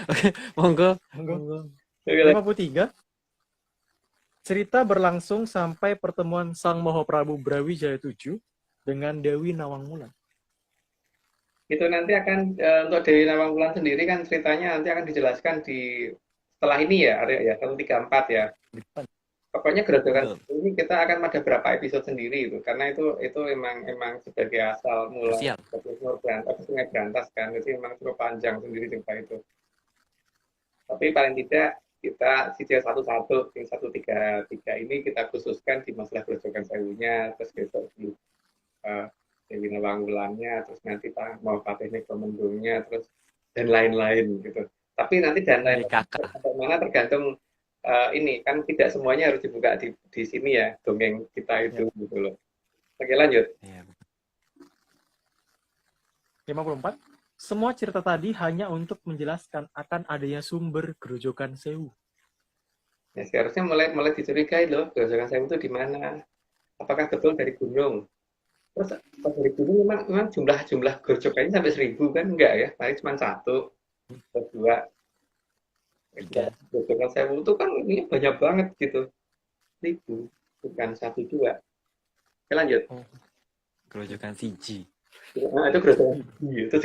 Oke, monggo. 53. Cerita berlangsung sampai pertemuan Sang Mahaprabu Brawijaya VII dengan Dewi Nawangwulan. Itu nanti akan untuk Dewi Nawangwulan sendiri kan ceritanya nanti akan dijelaskan di setelah ini ya, Arya ya, 134 ya. Pokoknya gerojokan ini kita akan ada berapa episode sendiri itu, karena itu emang sebagai asal mula Sungai Berantas kan, jadi memang cukup panjang sendiri cerita itu. Tapi paling tidak kita sisi satu-satu, yang 133 ini kita khususkan di masalah gerojokan sewunya, terus besok di Dewi Nawangwulannya, terus nanti mau Patih Komendungnya, terus dan lain-lain gitu. Tapi nanti dan lain-lain mana tergantung ini kan tidak semuanya harus dibuka di sini ya dongeng kita itu gitu loh. Oke lanjut. 54. Semua cerita tadi hanya untuk menjelaskan akan adanya sumber gerojokan sewu. Ya seharusnya mulai dicurigai loh, gerojokan sewu itu di mana? Apakah betul dari gunung? Terus pas dari gunung memang jumlah gerojokannya sampai 1000 kan? Enggak ya, paling cuma 1 atau 2. Gerojokan sewu itu kan ini banyak banget gitu. 1000, bukan 1 2. Oke lanjut. Gerojokan siji. Nah, itu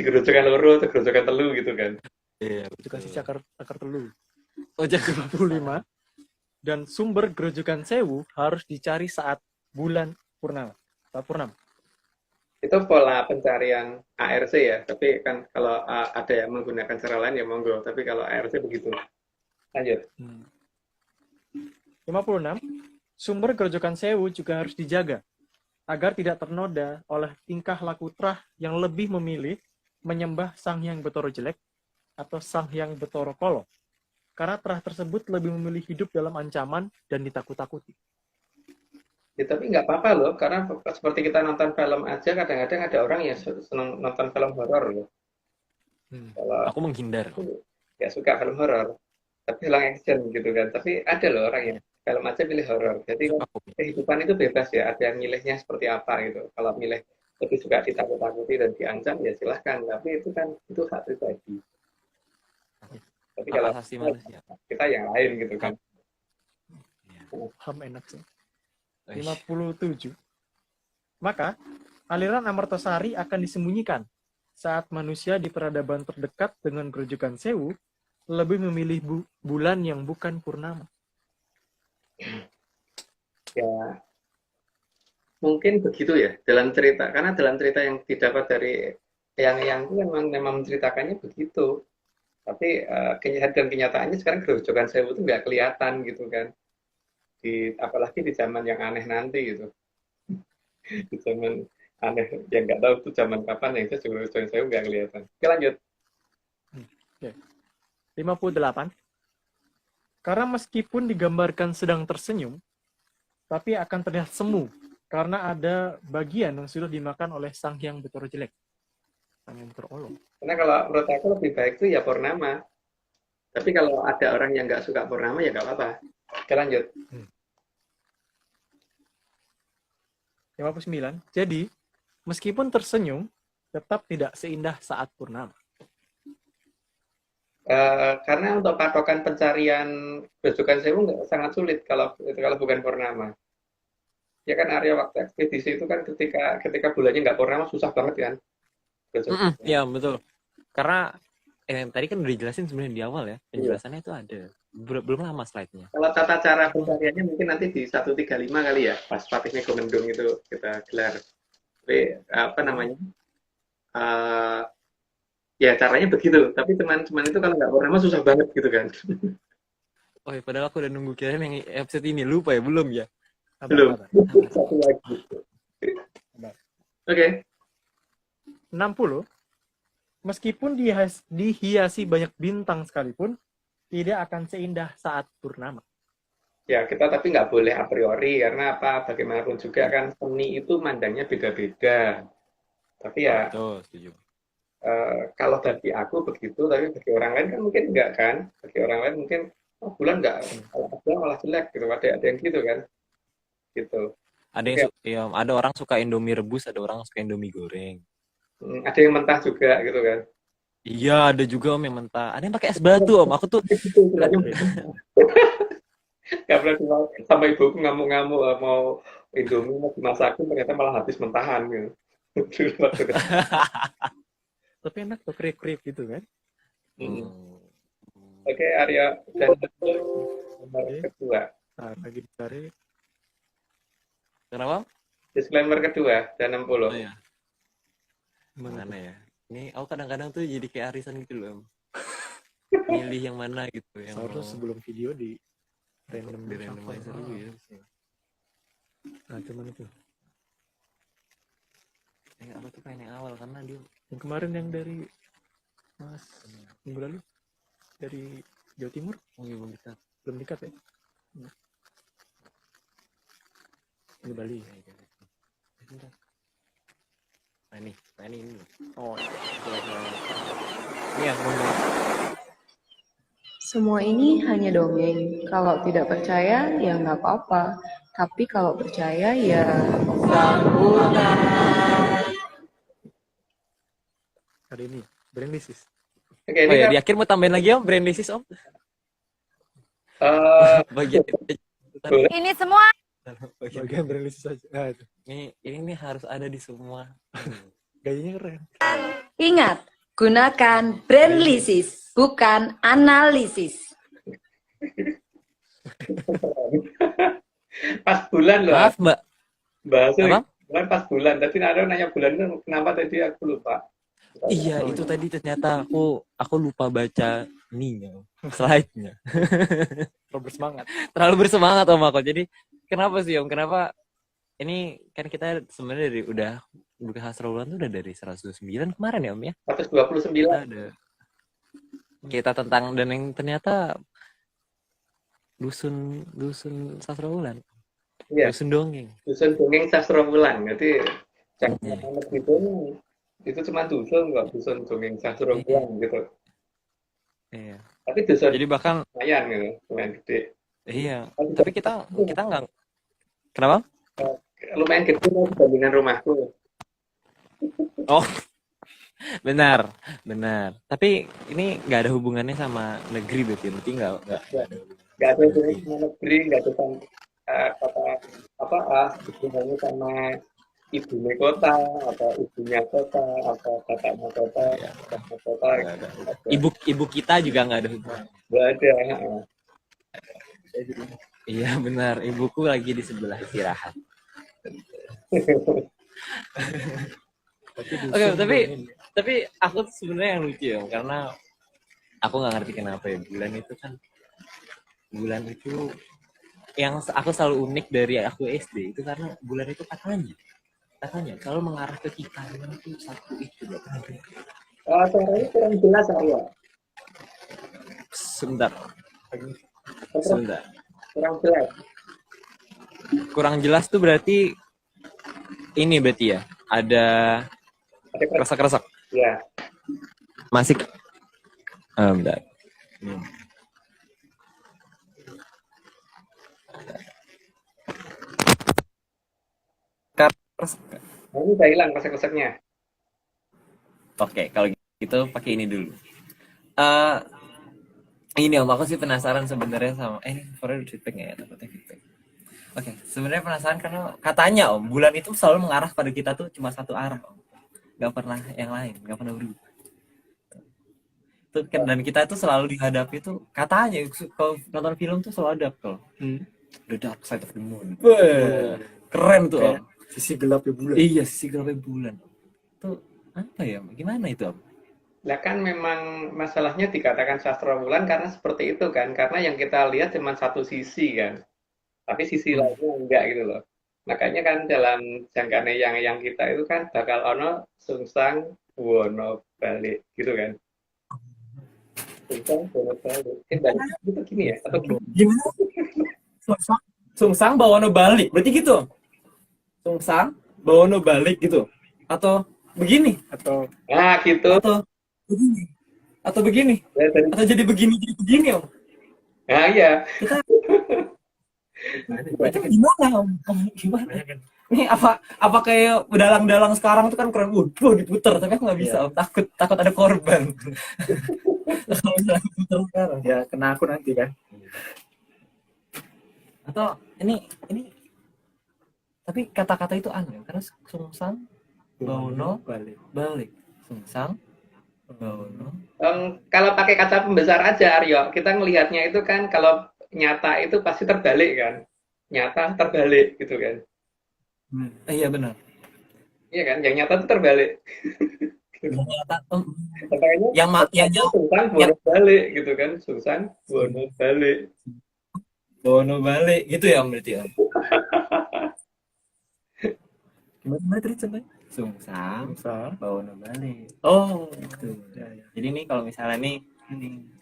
gerojokan loro, itu gerojokan telu gitu kan. Iya, gerojokan siji akar telu. Oh, 55. Dan sumber gerojokan sewu harus dicari saat bulan purnama. Saat purnama. Itu pola pencarian ARC ya, tapi kan kalau ada yang menggunakan cara lain ya monggo, tapi kalau ARC begitu. Lanjut. 56. Sumber Grojogan Sewu juga harus dijaga agar tidak ternoda oleh tingkah laku Trah yang lebih memilih menyembah Sang Hyang Bathara Jelek atau Sang Hyang Bathara Kala. Karena Trah tersebut lebih memilih hidup dalam ancaman dan ditakut-takuti. Ya, tapi nggak apa-apa loh, karena seperti kita nonton film aja, kadang-kadang ada orang yang senang nonton film horor loh. Kalau Aku menghindar. aku nggak suka film horor, tapi film action gitu kan. Tapi ada loh orang yang film aja pilih horor. Jadi kan Aku kehidupan itu bebas ya, ada yang milihnya seperti apa gitu. Kalau milih lebih suka ditakut-takuti dan diancam ya silahkan, tapi itu kan itu hak pribadi. Tapi hak kalau asasi manusia. kita yang lain gitu kan. Ham enak sih. 57. Maka, aliran Amartasari akan disembunyikan saat manusia di peradaban terdekat dengan Grojogan Sewu lebih memilih bulan yang bukan purnama. Ya, mungkin begitu ya dalam cerita, karena dalam cerita yang didapat dari yang itu memang menceritakannya begitu. Tapi dan kenyataannya sekarang Grojogan Sewu itu nggak kelihatan gitu kan. Apalagi di zaman yang aneh nanti gitu. Di zaman aneh yang nggak tahu itu zaman kapan yang Grojogan Sewu nggak kelihatan. Oke, lanjut. 58. Karena meskipun digambarkan sedang tersenyum, tapi akan terlihat semu karena ada bagian yang sudah dimakan oleh Sang Hyang Bathara Jelek. Sang Hyang Bathara Olo. Karena kalau menurut aku lebih baik itu ya purnama. Tapi kalau ada orang yang nggak suka purnama ya nggak apa-apa. Oke, lanjut. 59. Jadi, meskipun tersenyum, tetap tidak seindah saat purnama. Karena untuk patokan pencarian Grojogan Sewu sangat sulit kalau bukan purnama. Ya kan area waktu ekspedisi itu kan ketika bulannya nggak purnama susah banget kan. Iya betul. Karena tadi kan udah dijelasin sebenarnya di awal ya, penjelasannya itu ada. Belum lama slide-nya. Kalau tata cara pencariannya mungkin nanti di 135 kali ya, pas Patih Megomendung itu kita gelar. Tapi apa namanya? Ya caranya begitu, tapi teman-teman itu kalau nggak purnama susah banget gitu kan. Oh ya, padahal aku udah nunggu kirain yang episode ini, lupa ya, belum ya? Belum. Satu lagi. Oke. 60. Meskipun dihiasi banyak bintang sekalipun, tidak akan seindah saat purnama. Ya, kita tapi nggak boleh a priori, karena apa? Bagaimanapun juga kan seni itu mandangnya beda-beda. Tapi ya, Betul, setuju. kalau bagi aku begitu, tapi bagi orang lain kan mungkin enggak kan. Bagi orang lain mungkin, oh bulan enggak, kalau bulan malah jelek gitu. Ada yang gitu kan. Gitu. Ada yang ya, ada orang suka Indomie rebus, ada orang suka Indomie goreng. Ada yang mentah juga gitu kan. Iya, ada juga Om yang mentah. Ada yang pakai es batu Om. Aku tuh Gak pernah dimakan. Sampai ibuku ngamuk-ngamuk mau Indomie mau dimasakin ternyata malah habis mentahan gitu. Tapi enak tuh, krip-krip gitu kan. Oke, Arya dan nomor kedua. Nah, lagi dicari. Kenapa? Disclaimer kedua dan 60. Oh, ya. Mana ya? Ini aku kadang-kadang tuh jadi kayak arisan gitu loh. Milih yang mana gitu. Yang Seharusnya sebelum video di randomizer dulu ya. Nah, cuman itu. Apa tuh kayak yang awal karena dia Yang kemarin yang dari Mas minggu lalu dari Jawa Timur. oh iya Belum dikat ya? Ini Bali. Nah ini. Oh, Ini yang ngomong. Semua ini hanya dongeng. Kalau tidak percaya, ya nggak apa-apa. Tapi kalau percaya, ya sambutan. hari ini Brandlisis. Oke, Oh ini ya, kan di akhir mau tambahin lagi Om, Brandlisis Om. Bagian Ini semua Bagian Brandlisis aja. Nah, itu. ini harus ada di semua. Gayanya keren. Ingat, gunakan Brandlisis, bukan analisis. pas bulan loh. Maaf Mbak. Bahasa Apa? Bulan pas bulan. Tadi ada nanya bulan itu kenapa tadi aku lupa. Iya, itu tadi ternyata aku lupa baca ininya, slide-nya. Terlalu bersemangat. Terlalu bersemangat Om aku. Jadi kenapa sih Om? Kenapa ini kan kita sebenarnya udah buka sastra bulan tuh udah dari 109 kemarin ya Om ya? 129. Ada kita tentang dan yang ternyata dusun sastra bulan. Iya. Dusun dongeng. Dusun dongeng sastra bulan. Jadi jangan anak itu cuma dusun kok, dusun dongeng sastra bulan gitu. Iya. Tapi dusun Jadi bahkan lumayan gitu, lumayan gede. iya. Tapi kita nggak. Kenapa? Lumayan gede dibandingkan rumahku. Oh, benar. Tapi ini nggak ada hubungannya sama negeri berarti nggak Nggak ada hubungannya sama negeri, nggak ada sama hubungannya sama ibunya kota atau ibunya kota atau bapaknya kota, bapaknya kota. nggak ada. Ibu kita juga nggak ada hubungan. Nggak ada. Iya benar. Ibuku lagi di sebelah istirahat. Oke, tapi aku tuh sebenarnya yang lucu ya, karena aku nggak ngerti kenapa ya bulan itu yang aku selalu unik dari aku SD itu karena bulan itu katanya selalu mengarah ke kita itu satu itu loh. Suaranya kurang jelas ya. Sebentar. Kurang jelas tuh berarti ini berarti ya ada keresak. Ya. Masih bentar. Nah, ini udah hilang keresak-keresaknya. Oke, kalau gitu pakai ini dulu. Ini Om, aku sih penasaran sebenarnya sama for feedback ya, takutnya feedback. Oke, sebenarnya penasaran karena katanya Om, bulan itu selalu mengarah pada kita tuh cuma satu arah Om. Gak pernah yang lain, gak pernah berubah. Dan kita tuh selalu dihadapi tuh katanya kalau nonton film tuh selalu ada tuh. The Dark Side of the Moon. Keren tuh Om. Sisi gelapnya bulan. Iya, sisi gelapnya bulan. Itu apa ya? Gimana itu Om? Nah kan memang masalahnya dikatakan sastra bulan karena seperti itu kan, karena yang kita lihat cuma satu sisi kan, tapi sisi lainnya enggak gitu loh. Makanya kan dalam jangkane yang kita itu kan bakal ono sungsang buwono balik gitu kan. Sungsang buwono balik. Balik gitu gini ya atau gimana? Sungsang bawono balik. Berarti gitu. Sungsang bawono balik gitu. Atau begini Atau nah gitu. Atau begini. Atau jadi begini Om. Nah iya. Gimana Om? Gimana? Ini apa kayak dalang sekarang tuh kan keren, diputer tapi aku nggak bisa, takut ada korban. Kalau diputer sekarang ya kena aku nanti kan. Atau ini tapi kata-kata itu aneh karena sungsang bawono balik sungsang bawono. Kalau pakai kata pembesar aja Aryo, kita ngelihatnya itu kan kalau nyata itu pasti terbalik kan, nyata terbalik gitu kan. Iya benar. Iya kan, yang nyata itu terbalik. Yang sungsang bono balik gitu kan, sungsang bono balik. Bono balik gitu ya berarti ya. Gimana tadi contohnya? Sungsang bono balik. Oh, gitu. Ya. Jadi nih kalau misalnya nih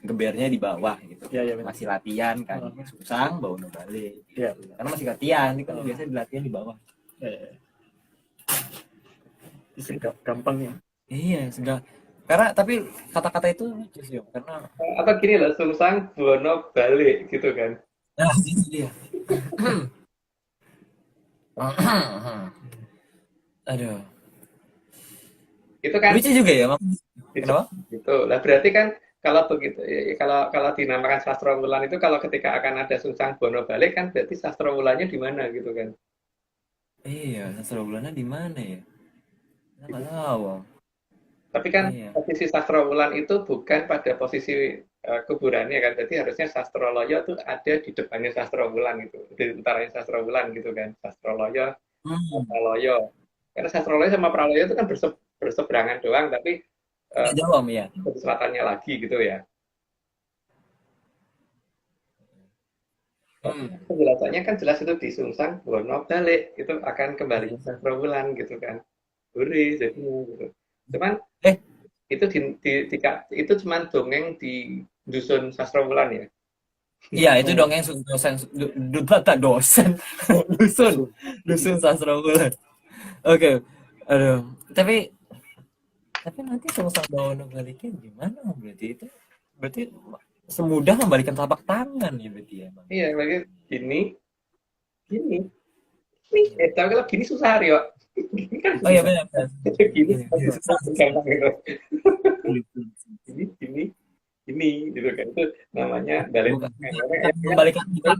gebernya di bawah gitu. Ya, masih latihan kan. Sungsang bono balik. Ya. Karena masih latihan, ini kan biasanya dilatihan di bawah. Gampang ya. Iya, sudah. Karena tapi kata-kata itu lucu sih, karena atau gini loh, sungsang bono balik gitu kan. Nah, itu dia. Aduh. Itu kan lucu juga ya, Mak. Kenapa? Gitu. Lah berarti kan kalau begitu kalau dinamakan sastra wulan itu kalau ketika akan ada sungsang bono balik kan berarti sastra wulannya di mana gitu kan. Iya, sastra wulannya di mana ya? Nggak tahu. Tapi kan posisi sastra wulan itu bukan pada posisi kuburannya kan. Berarti harusnya Sastroloyo tuh ada di depannya sastra wulan gitu. Di utaranya sastra wulan gitu kan. Sastroloyo Praloyo. Karena Sastraloyo sama Praloyo itu kan berseberangan doang, tapi Jauh Om ya. di selatannya lagi gitu ya. Penjelasannya kan jelas itu di Sungsang Bono balik itu akan kembali ke Sastrawulan gitu kan. Gurih jadinya gitu. Cuman itu itu cuman dongeng di dusun Sastrawulan ya. Iya, itu dongeng dusun Sastrawulan. Oke. Aduh, tapi nanti Sungsang Bono baliknya gimana berarti itu? Berarti semudah membalikan telapak tangan ya berarti ya, Bang. Iya, lagi gini. Tapi kalau gini susah Rio. Gini kan Oh iya benar. gini susah gampang gitu. Gini gitu kan, itu namanya balik. Membalikan kita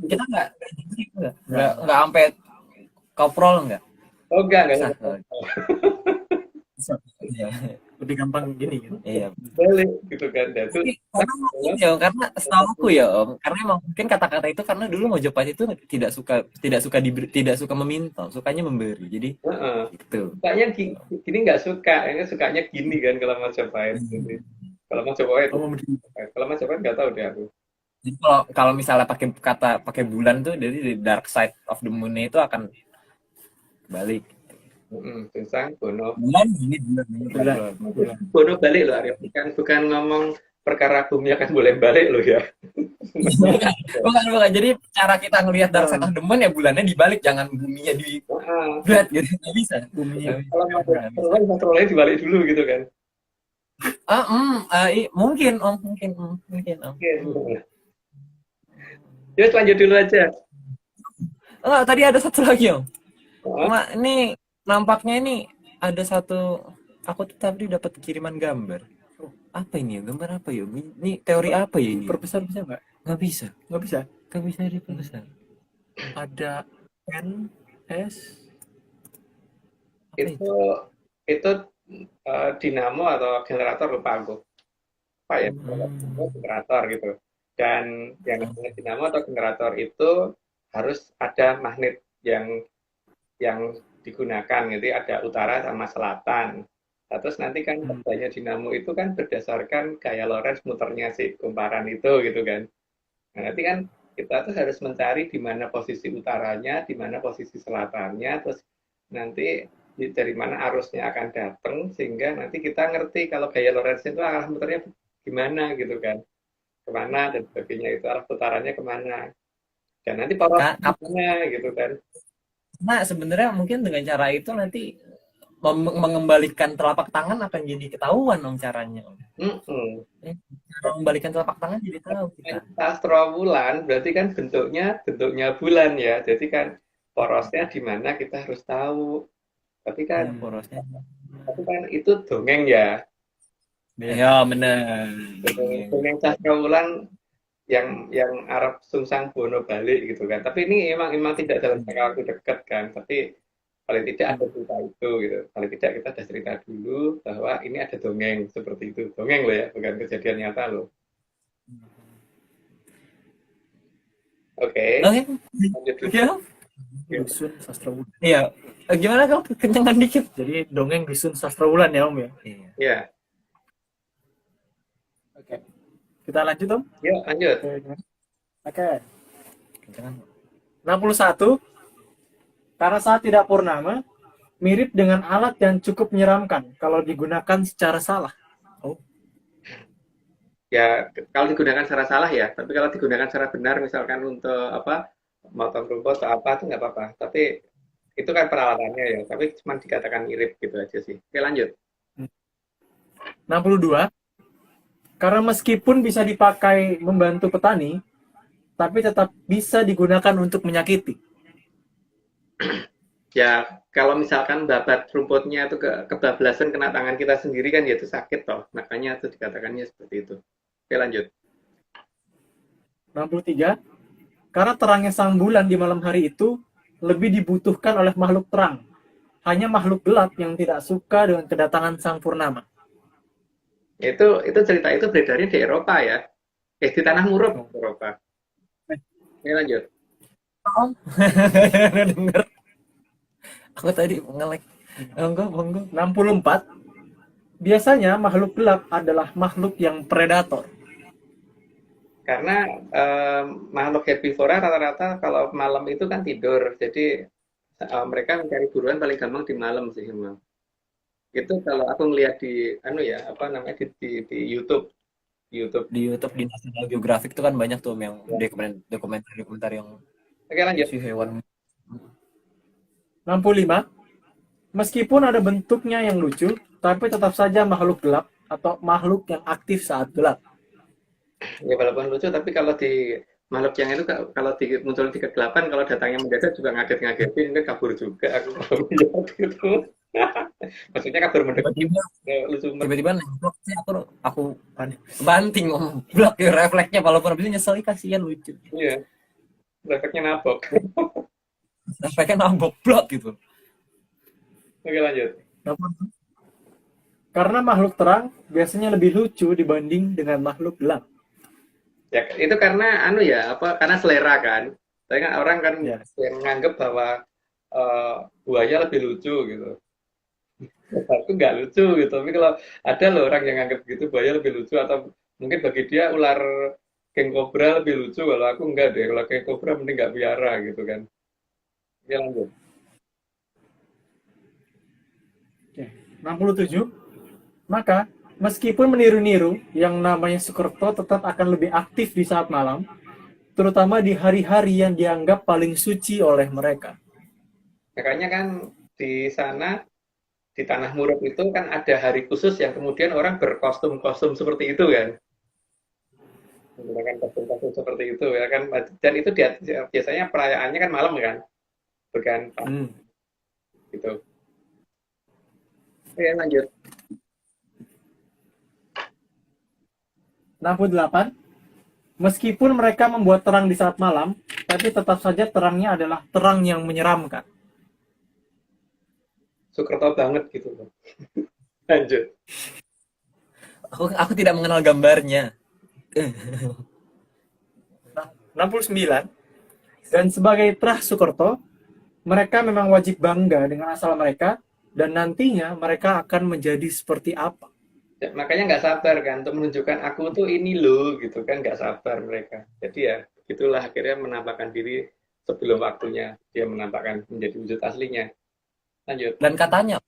nggak sampai koprol nggak? Oh enggak. Iya. Lebih gampang gini gitu. Iya. Balik gitu kan. Dan itu Karena setahu aku ya Om, karena emang mungkin kata-kata itu karena dulu Mojopahit itu tidak suka meminta, sukanya memberi. Jadi gitu. sukanya gini nggak suka, ini sukanya gini kan kalau Majapahit. Kalau Majapahit nggak tahu deh aku. Jadi kalau misalnya pakai bulan tuh, jadi the dark side of the moon itu akan balik. Sungsang Bono. Bulan ini bulan. Bono balik loh Arif. Bukan ngomong perkara bumi akan boleh balik loh ya. Bukan. Jadi cara kita ngelihat dark side of the moon ya bulannya dibalik, jangan buminya di berat gitu. Nggak bisa. Buminya. Kalau terlalu dibalik dulu gitu kan. Mungkin Om. Yuk lanjut dulu aja. Enggak, tadi ada satu lagi Om. Ini nampaknya ini ada satu, aku tuh tadi dapat kiriman gambar. Apa ini ya? Gambar apa ya? Ini teori apa ya ini? Perbesar bisa nggak? Nggak bisa. Nggak bisa diperbesar. Ada N S. Itu dinamo atau generator lupa aku. Apa ya? Generator gitu. Dan yang namanya dinamo atau generator itu harus ada magnet yang digunakan, gitu ada utara sama selatan. Terus nanti kan tegangan dinamo itu kan berdasarkan gaya Lorentz muternya si kumparan itu gitu kan. Nah, nanti kan kita tuh harus mencari di mana posisi utaranya, di mana posisi selatannya, terus nanti dari mana arusnya akan datang sehingga nanti kita ngerti kalau gaya Lorentz itu arah muternya gimana gitu kan. Kemana dan sebagainya, itu arah putarannya kemana. Dan nanti poros kemana gitu kan. Nah, sebenarnya mungkin dengan cara itu nanti mengembalikan telapak tangan akan jadi ketahuan Om caranya. Cara mengembalikan telapak tangan jadi tahu kita. Sastrawulan berarti kan bentuknya bulan ya. Jadi kan porosnya di mana kita harus tahu. Tapi kan porosnya. Tapi kan itu dongeng ya. Ya benar. Dongeng Sastrawulan yang Arab Sungsang Bono balik gitu kan. Tapi ini emang tidak dalam jangka waktu dekat kan. Tapi paling tidak ada cerita itu gitu. Paling tidak kita ada cerita dulu bahwa ini ada dongeng seperti itu. Dongeng loh ya, bukan kejadian nyata loh. Oke. Lanjut dulu. Dusun Sastrawulan. Iya. Gimana kalau kenyangan dikit? Jadi dongeng dusun Sastrawulan ya Om ya? Iya. Oke. Kita lanjut Om? Yuk lanjut. Oke. 61. Karena saat tidak purnama, mirip dengan alat yang cukup menyeramkan kalau digunakan secara salah. Ya, kalau digunakan secara salah ya. Tapi kalau digunakan secara benar, misalkan untuk motong rumput atau apa, itu nggak apa-apa. Tapi itu kan peralatannya ya. Tapi cuma dikatakan mirip gitu aja sih. Oke, lanjut. 62. Karena meskipun bisa dipakai membantu petani, tapi tetap bisa digunakan untuk menyakiti. Ya, kalau misalkan babat rumputnya itu kebablasan kena tangan kita sendiri kan ya itu sakit toh. Makanya itu dikatakannya seperti itu. Oke, lanjut. 63. Karena terangnya sang bulan di malam hari itu lebih dibutuhkan oleh makhluk terang. Hanya makhluk gelap yang tidak suka dengan kedatangan sang purnama. Itu cerita itu beredarnya di Eropa ya. Di tanah Murub Eropa. Oke, lanjut. Denger. Aku tadi nge-lag. Monggo. 64. Biasanya makhluk gelap adalah makhluk yang predator. Karena makhluk herbivora rata-rata kalau malam itu kan tidur, jadi mereka mencari buruan paling gampang di malam sih memang. Itu kalau aku ngelihat di apa namanya di YouTube. Di YouTube di National Geographic itu kan banyak tuh yang dokumenter yang Oke, lanjut. si hewan. 65. Meskipun ada bentuknya yang lucu, tapi tetap saja makhluk gelap atau makhluk yang aktif saat gelap. Ya walaupun lucu, tapi kalau di makhluk yang itu kalau muncul di kegelapan, kalau datangnya mendadak juga ngaget-ngagetin, dia kabur juga. Aku kalau melihat gitu. Maksudnya kabur mendadak. Tiba-tiba nembak sih aku banting blok refleksnya walaupun habis nyesel kasihan lucu. Iya. Refleksnya nabok. Refleksnya nabok blok gitu. Oke, lanjut. Karena makhluk terang biasanya lebih lucu dibanding dengan makhluk gelap. Ya, itu karena karena selera kan. Tapi kan orang kan yang menganggap bahwa buaya lebih lucu gitu. Aku nggak lucu gitu. Tapi kalau ada loh orang yang anggap gitu buaya lebih lucu, atau mungkin bagi dia ular king cobra lebih lucu, kalau aku enggak deh. Kalau king cobra mending nggak piara gitu kan. Ya, lanjut. 67. Maka, meskipun meniru-niru, yang namanya Sukerto tetap akan lebih aktif di saat malam, terutama di hari-hari yang dianggap paling suci oleh mereka. Makanya kan di sana, di Tanah Murug itu kan ada hari khusus yang kemudian orang berkostum-kostum seperti itu kan. Menggunakan kostum-kostum seperti itu ya kan. Dan itu biasanya perayaannya kan malam kan. Bukan gitu. Oke, lanjut. 68. Meskipun mereka membuat terang di saat malam, tapi tetap saja terangnya adalah terang yang menyeramkan. Sukerto banget gitu loh. Lanjut. Aku tidak mengenal gambarnya. 69. Dan sebagai terah Sukerto, mereka memang wajib bangga dengan asal mereka, dan nantinya mereka akan menjadi seperti apa. Ya, makanya nggak sabar kan untuk menunjukkan aku tuh ini loh gitu kan, nggak sabar mereka. Jadi ya itulah akhirnya menampakkan diri sebelum waktunya dia menampakkan menjadi wujud aslinya. Lanjut. Dan katanya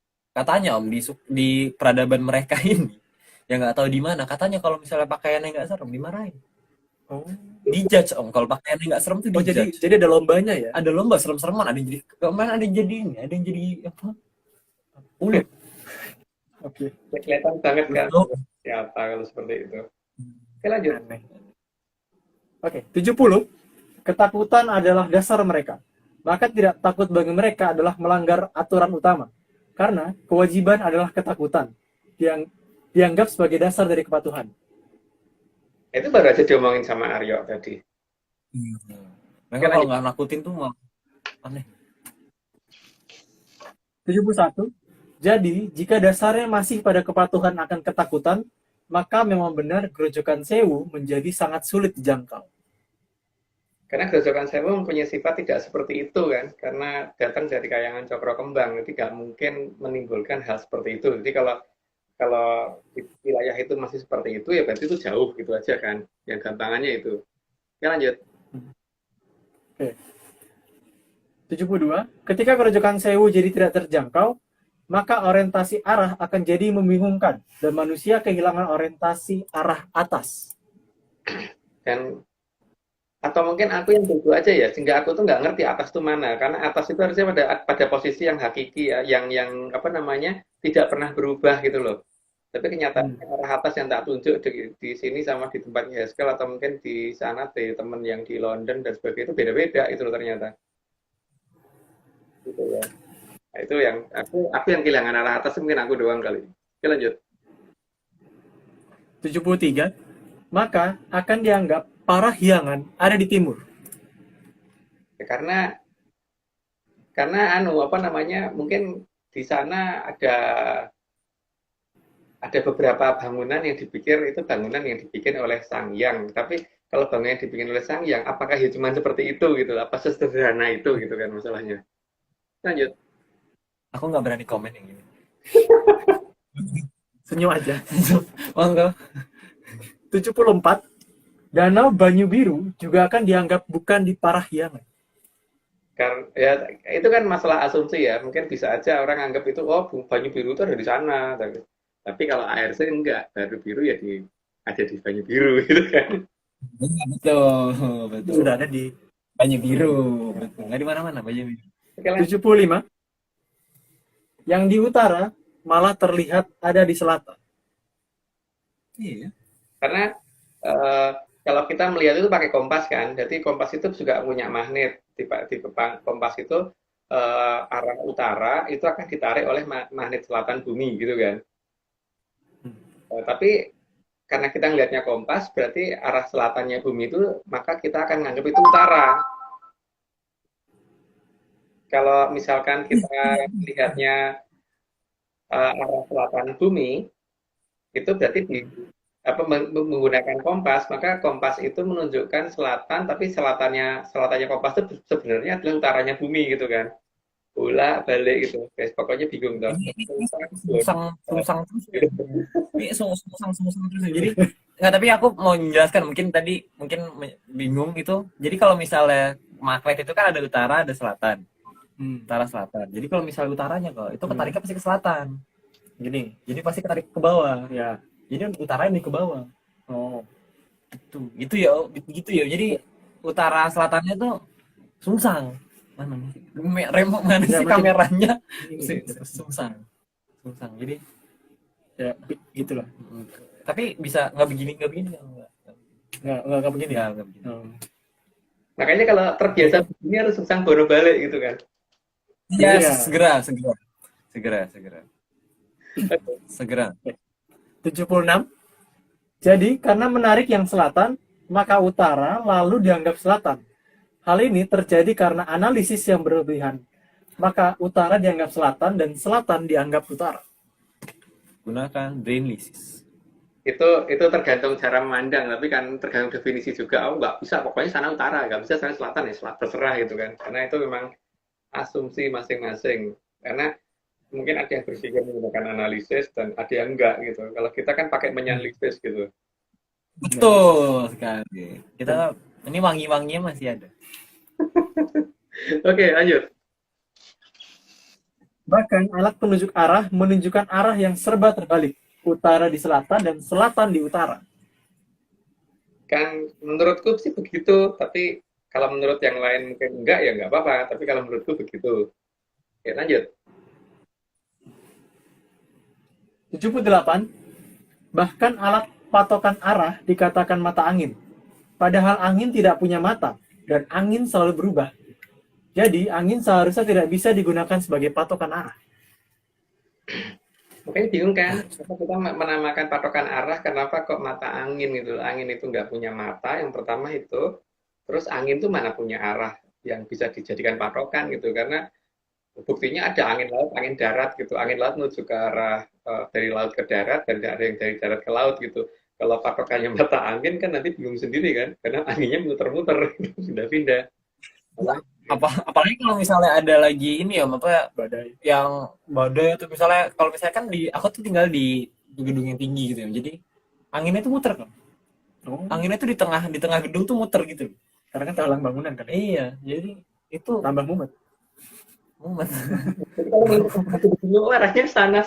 Om di peradaban mereka ini yang nggak tahu di mana, katanya kalau misalnya pakaiannya nggak serem dimarahin. Dijudge Om, kalau pakaiannya nggak serem tuh dijudge. Jadi ada lombanya ya? Ada lomba serem-sereman, ada yang jadi kemarin ada yang jadi ini, ada yang jadi apa? Ulet. Oke. Kelihatan banget kan siapa kalau seperti itu. Oke, lanjut. Oke, 70. Ketakutan adalah dasar mereka. Maka tidak takut bagi mereka adalah melanggar aturan utama. Karena kewajiban adalah ketakutan yang dianggap sebagai dasar dari kepatuhan. Itu baru aja diomongin sama Aryo tadi. Mereka kalau nggak nakutin tuh mau aneh. 71. Jadi, jika dasarnya masih pada kepatuhan akan ketakutan, maka memang benar Grojogan Sewu menjadi sangat sulit dijangkau. Karena Grojogan Sewu mempunyai sifat tidak seperti itu kan, karena datang dari kayangan Cokro Kembang, jadi nggak mungkin menimbulkan hal seperti itu. Jadi kalau di wilayah itu masih seperti itu, ya berarti itu jauh gitu aja kan, yang gampangannya itu. Ya, lanjut. Oke. 72. Ketika Grojogan Sewu jadi tidak terjangkau, maka orientasi arah akan jadi membingungkan dan manusia kehilangan orientasi arah atas. Dan atau mungkin aku yang dulu aja ya, sehingga aku tuh nggak ngerti atas itu mana, karena atas itu harusnya pada posisi yang hakiki ya, yang apa namanya tidak pernah berubah gitu loh. Tapi kenyataan arah atas yang tak tunjuk di sini sama di tempatnya Haskell atau mungkin di sana di temen yang di London dan sebagainya itu beda-beda itu loh ternyata. Gitu ya. Nah, itu yang aku yang kehilangan arah atas mungkin aku doang kali. Oke, lanjut. 73. Maka akan dianggap para hiangan ada di timur. Ya, karena apa namanya mungkin di sana ada beberapa bangunan yang dipikir itu bangunan yang dibikin oleh Sang Hyang. Tapi kalau bangunan yang dibikin oleh Sang Hyang, apakah ya cuma seperti itu gitu? Apa sesederhana itu gitu kan masalahnya? Lanjut. Aku nggak berani komen yang ini. Senyum aja. Oh enggak. 74. Danau Banyu Biru juga akan dianggap bukan di Parahyangan. Karena ya itu kan masalah asumsi ya. Mungkin bisa aja orang anggap itu oh Banyu Biru itu ada di sana. Tapi kalau ARC enggak, Banyu Biru ya ada di Banyu Biru gitu kan. Betul, betul. Sudah ada di Banyu Biru, betul. Nggak di mana-mana Banyu Biru. Oke lah. 75. Yang di utara malah terlihat ada di selatan. Iya. Karena kalau kita melihat itu pakai kompas kan, jadi kompas itu juga punya magnet. Di kompas itu arah utara itu akan ditarik oleh magnet selatan bumi gitu kan. Tapi karena kita ngelihatnya kompas, berarti arah selatannya bumi itu, maka kita akan menganggap itu utara. Kalau misalkan kita lihatnya arah selatan bumi, itu berarti menggunakan kompas, maka kompas itu menunjukkan selatan, tapi selatannya kompas itu sebenarnya adalah utaranya bumi gitu kan. Bola balik gitu, guys. Pokoknya bingung dong. Sungsang terus ya. Ini sungsang terus ya. Jadi nggak, tapi aku mau menjelaskan, mungkin tadi bingung itu. Jadi kalau misalnya magnet itu kan ada utara, ada selatan. Utara selatan. Jadi kalau misalnya utaranya kok itu ketariknya pasti ke selatan. Gini. Jadi pasti ketarik ke bawah. Ya. Jadi utaranya nih ke bawah. Oh. Gitu ya. Jadi utara selatannya tuh sungsang. Mana sih? Remote mana sih kameranya? Sungsang. Jadi ya gitulah. Tapi bisa nggak begini nggak begini ya, nggak begini. Makanya kalau terbiasa begini harus sungsang bono balik gitu kan. Yes, segera. 76. Jadi karena menarik yang selatan, maka utara lalu dianggap selatan. Hal ini terjadi karena analisis yang berlebihan. Maka utara dianggap selatan dan selatan dianggap utara. Gunakan brainlysis. Itu tergantung cara memandang, tapi kan tergantung definisi juga. Oh nggak bisa, pokoknya sana utara, nggak bisa sana selatan ya, terserah gitu kan. Karena itu memang asumsi masing-masing. Karena mungkin ada yang berpikir menggunakan analisis dan ada yang enggak gitu. Kalau kita kan pakai menyanalisis gitu. Betul sekali. Kita ini wangi-wanginya masih ada. Oke, lanjut. Bahkan alat penunjuk arah menunjukkan arah yang serba terbalik. Utara di selatan dan selatan di utara. Kan menurutku sih begitu, tapi kalau menurut yang lain mungkin enggak ya enggak apa-apa, tapi kalau menurutku begitu. Oke, lanjut. 78. Bahkan alat patokan arah dikatakan mata angin. Padahal angin tidak punya mata dan angin selalu berubah. Jadi angin seharusnya tidak bisa digunakan sebagai patokan arah. Makanya bingung kan, kenapa kita menamakan patokan arah, kenapa kok mata angin gitu. Angin itu nggak punya mata, yang pertama itu. Terus angin itu mana punya arah yang bisa dijadikan patokan gitu, karena buktinya ada angin laut, angin darat gitu. Angin laut menuju ke arah dari laut ke darat, dan ada yang dari darat ke laut gitu. Kalau patokannya mata angin kan nanti bingung sendiri kan, karena anginnya muter-muter, pindah-pindah. Apalagi kalau misalnya ada lagi ini ya, apa Badai. yang badai itu misalnya, kalau misalnya kan aku tuh tinggal di gedung yang tinggi gitu ya. Jadi anginnya tuh muter kan. Anginnya tuh di tengah gedung tuh muter gitu. Karena kan terhalang bangunan kan. Iya, jadi itu tambah mumet. Jadi kalau arahnya sana.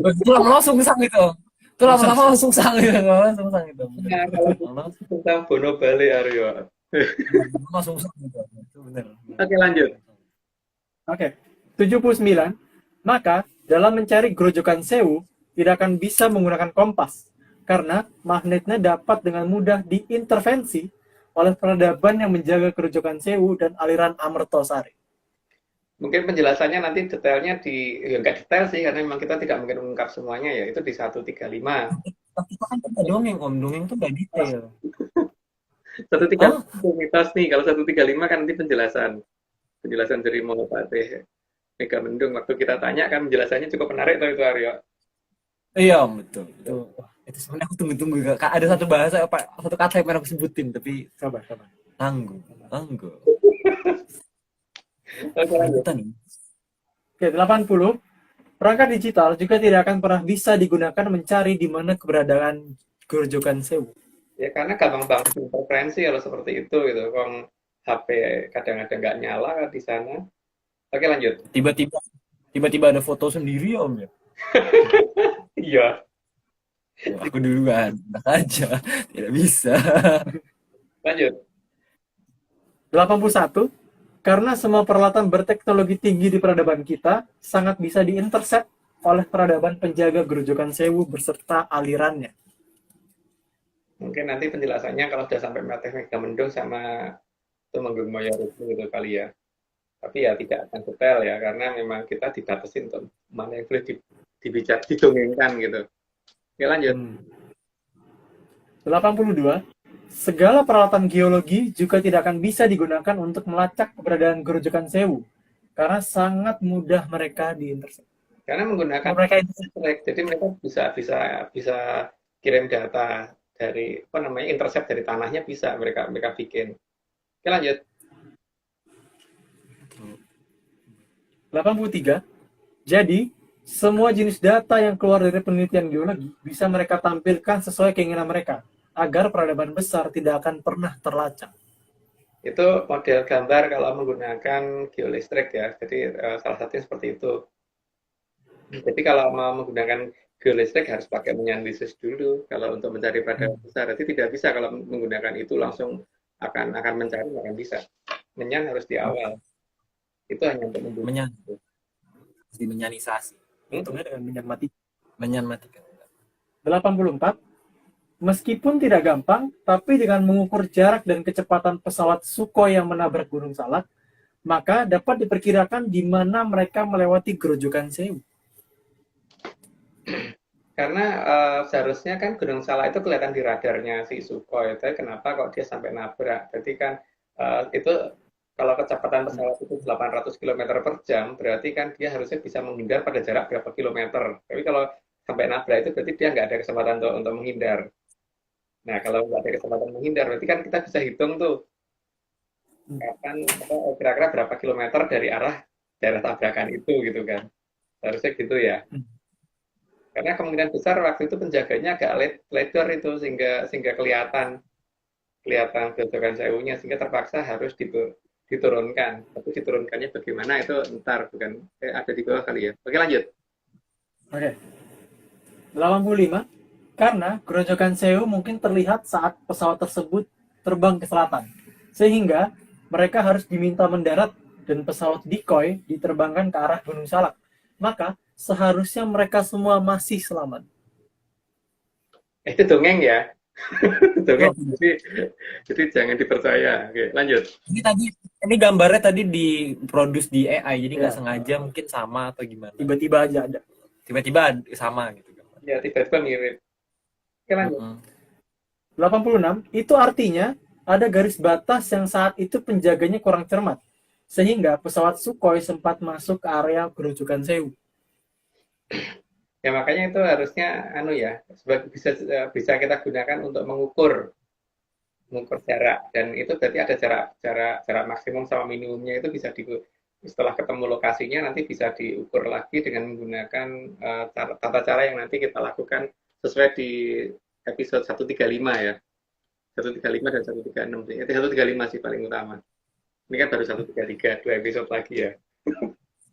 Itu lama-lama sungsang gitu. Itu lama-lama sungsang gitu. Nah, kalau tentang bono bali Aryo. Sungsang gitu. Itu benar. Oke, lanjut. Oke. 79. Maka dalam mencari grojogan Sewu tidak akan bisa menggunakan kompas karena magnetnya dapat dengan mudah diintervensi oleh peradaban yang menjaga grojogan Sewu dan aliran Amertosari. Mungkin penjelasannya nanti detailnya ya nggak detail sih, karena memang kita tidak mungkin mengungkap semuanya ya, itu di 135. Tapi kan kita dongeng tuh nggak detail. 135 mitos nih, kalau 135 kan nanti penjelasan dari Monopatih Megamendung. Waktu kita tanya kan penjelasannya cukup menarik tuh itu Aryo. Iya betul. Itu sebenarnya aku tunggu Kak, ada satu bahasa satu kata yang pernah aku sebutin tapi Sabar. tangguh. Oke, lanjut. Oke, 80. Perangkat digital juga tidak akan pernah bisa digunakan mencari di mana keberadaan Grojogan Sewu. Ya karena gampang banget interferensi kalau seperti itu gitu. Kalau HP kadang-kadang nggak nyala di sana. Oke lanjut. Tiba-tiba ada foto sendiri ya, Om ya. Iya, Wah, aku duluan, enak aja, tidak bisa. lanjut. 81. Karena semua peralatan berteknologi tinggi di peradaban kita sangat bisa diintercept oleh peradaban penjaga Grojogan Sewu beserta alirannya. Mungkin nanti penjelasannya kalau sudah sampai teknik Gamendung sama Tumenggung Moyorugu gitu kali ya. Tapi ya tidak akan detail ya, karena memang kita dibatasin untuk mana yang boleh didongengkan gitu. Oke lanjut. 82. Segala peralatan geologi juga tidak akan bisa digunakan untuk melacak keberadaan Grojogan Sewu karena sangat mudah mereka diintercept. Karena menggunakan Mereka jadi mereka bisa kirim data dari intercept dari tanahnya bisa mereka bikin. Oke lanjut. 83. Jadi, semua jenis data yang keluar dari penelitian geologi bisa mereka tampilkan sesuai keinginan mereka, agar peradaban besar tidak akan pernah terlacak. Itu model gambar kalau menggunakan geolistrik ya. Jadi salah satunya seperti itu. Jadi kalau mau menggunakan geolistrik harus pakai menyanalisis dulu. Kalau untuk mencari peradaban besar, jadi tidak bisa kalau menggunakan itu langsung akan mencari, nggak akan bisa. Menyan harus di awal. Itu hanya untuk Menyan. Dimenyanisasi. Untungnya dengan minyak mati. Menyan matikan. 84. Meskipun tidak gampang, tapi dengan mengukur jarak dan kecepatan pesawat Sukhoi yang menabrak Gunung Salak, maka dapat diperkirakan di mana mereka melewati Grojogan Sewu. Karena seharusnya kan Gunung Salak itu kelihatan di radarnya si Sukhoi. Tapi kenapa kok dia sampai nabrak? Jadi kan itu kalau kecepatan pesawat itu 800 km per jam, berarti kan dia harusnya bisa menghindar pada jarak berapa kilometer. Tapi kalau sampai nabrak itu berarti dia nggak ada kesempatan untuk menghindar. Nah, kalau nggak ada kesempatan menghindar, berarti kan kita bisa hitung tuh kapan kira-kira berapa kilometer dari arah daerah tabrakan itu gitu kan. Harusnya gitu ya. Karena kemungkinan besar waktu itu penjaganya agak lebar itu sehingga kelihatan Grojogan Sewunya, sehingga terpaksa harus diturunkan. Tapi diturunkannya bagaimana itu ntar bukan ada di bawah kali ya. Oke lanjut. Oke. 85. Karena Grojogan Sewu mungkin terlihat saat pesawat tersebut terbang ke selatan. Sehingga mereka harus diminta mendarat dan pesawat decoy diterbangkan ke arah Gunung Salak. Maka seharusnya mereka semua masih selamat. Itu dongeng ya. Dongeng. Jadi jangan dipercaya. Oke, lanjut. Ini gambarnya tadi diproduce di AI, jadi nggak sengaja mungkin sama atau gimana. Tiba-tiba aja ada. Tiba-tiba sama gitu. Ya, tiba-tiba mirip. Oke, lanjut. 86, itu artinya ada garis batas yang saat itu penjaganya kurang cermat. Sehingga pesawat Sukhoi sempat masuk ke area Grojogan Sewu. Ya makanya itu harusnya bisa kita gunakan untuk mengukur jarak, dan itu berarti ada jarak maksimum sama minimumnya itu bisa setelah ketemu lokasinya nanti bisa diukur lagi dengan menggunakan tata cara yang nanti kita lakukan sesuai di episode 135 ya. 135 dan 136. Itu 135 sih paling utama. Ini kan baru 133, 2 episode lagi ya.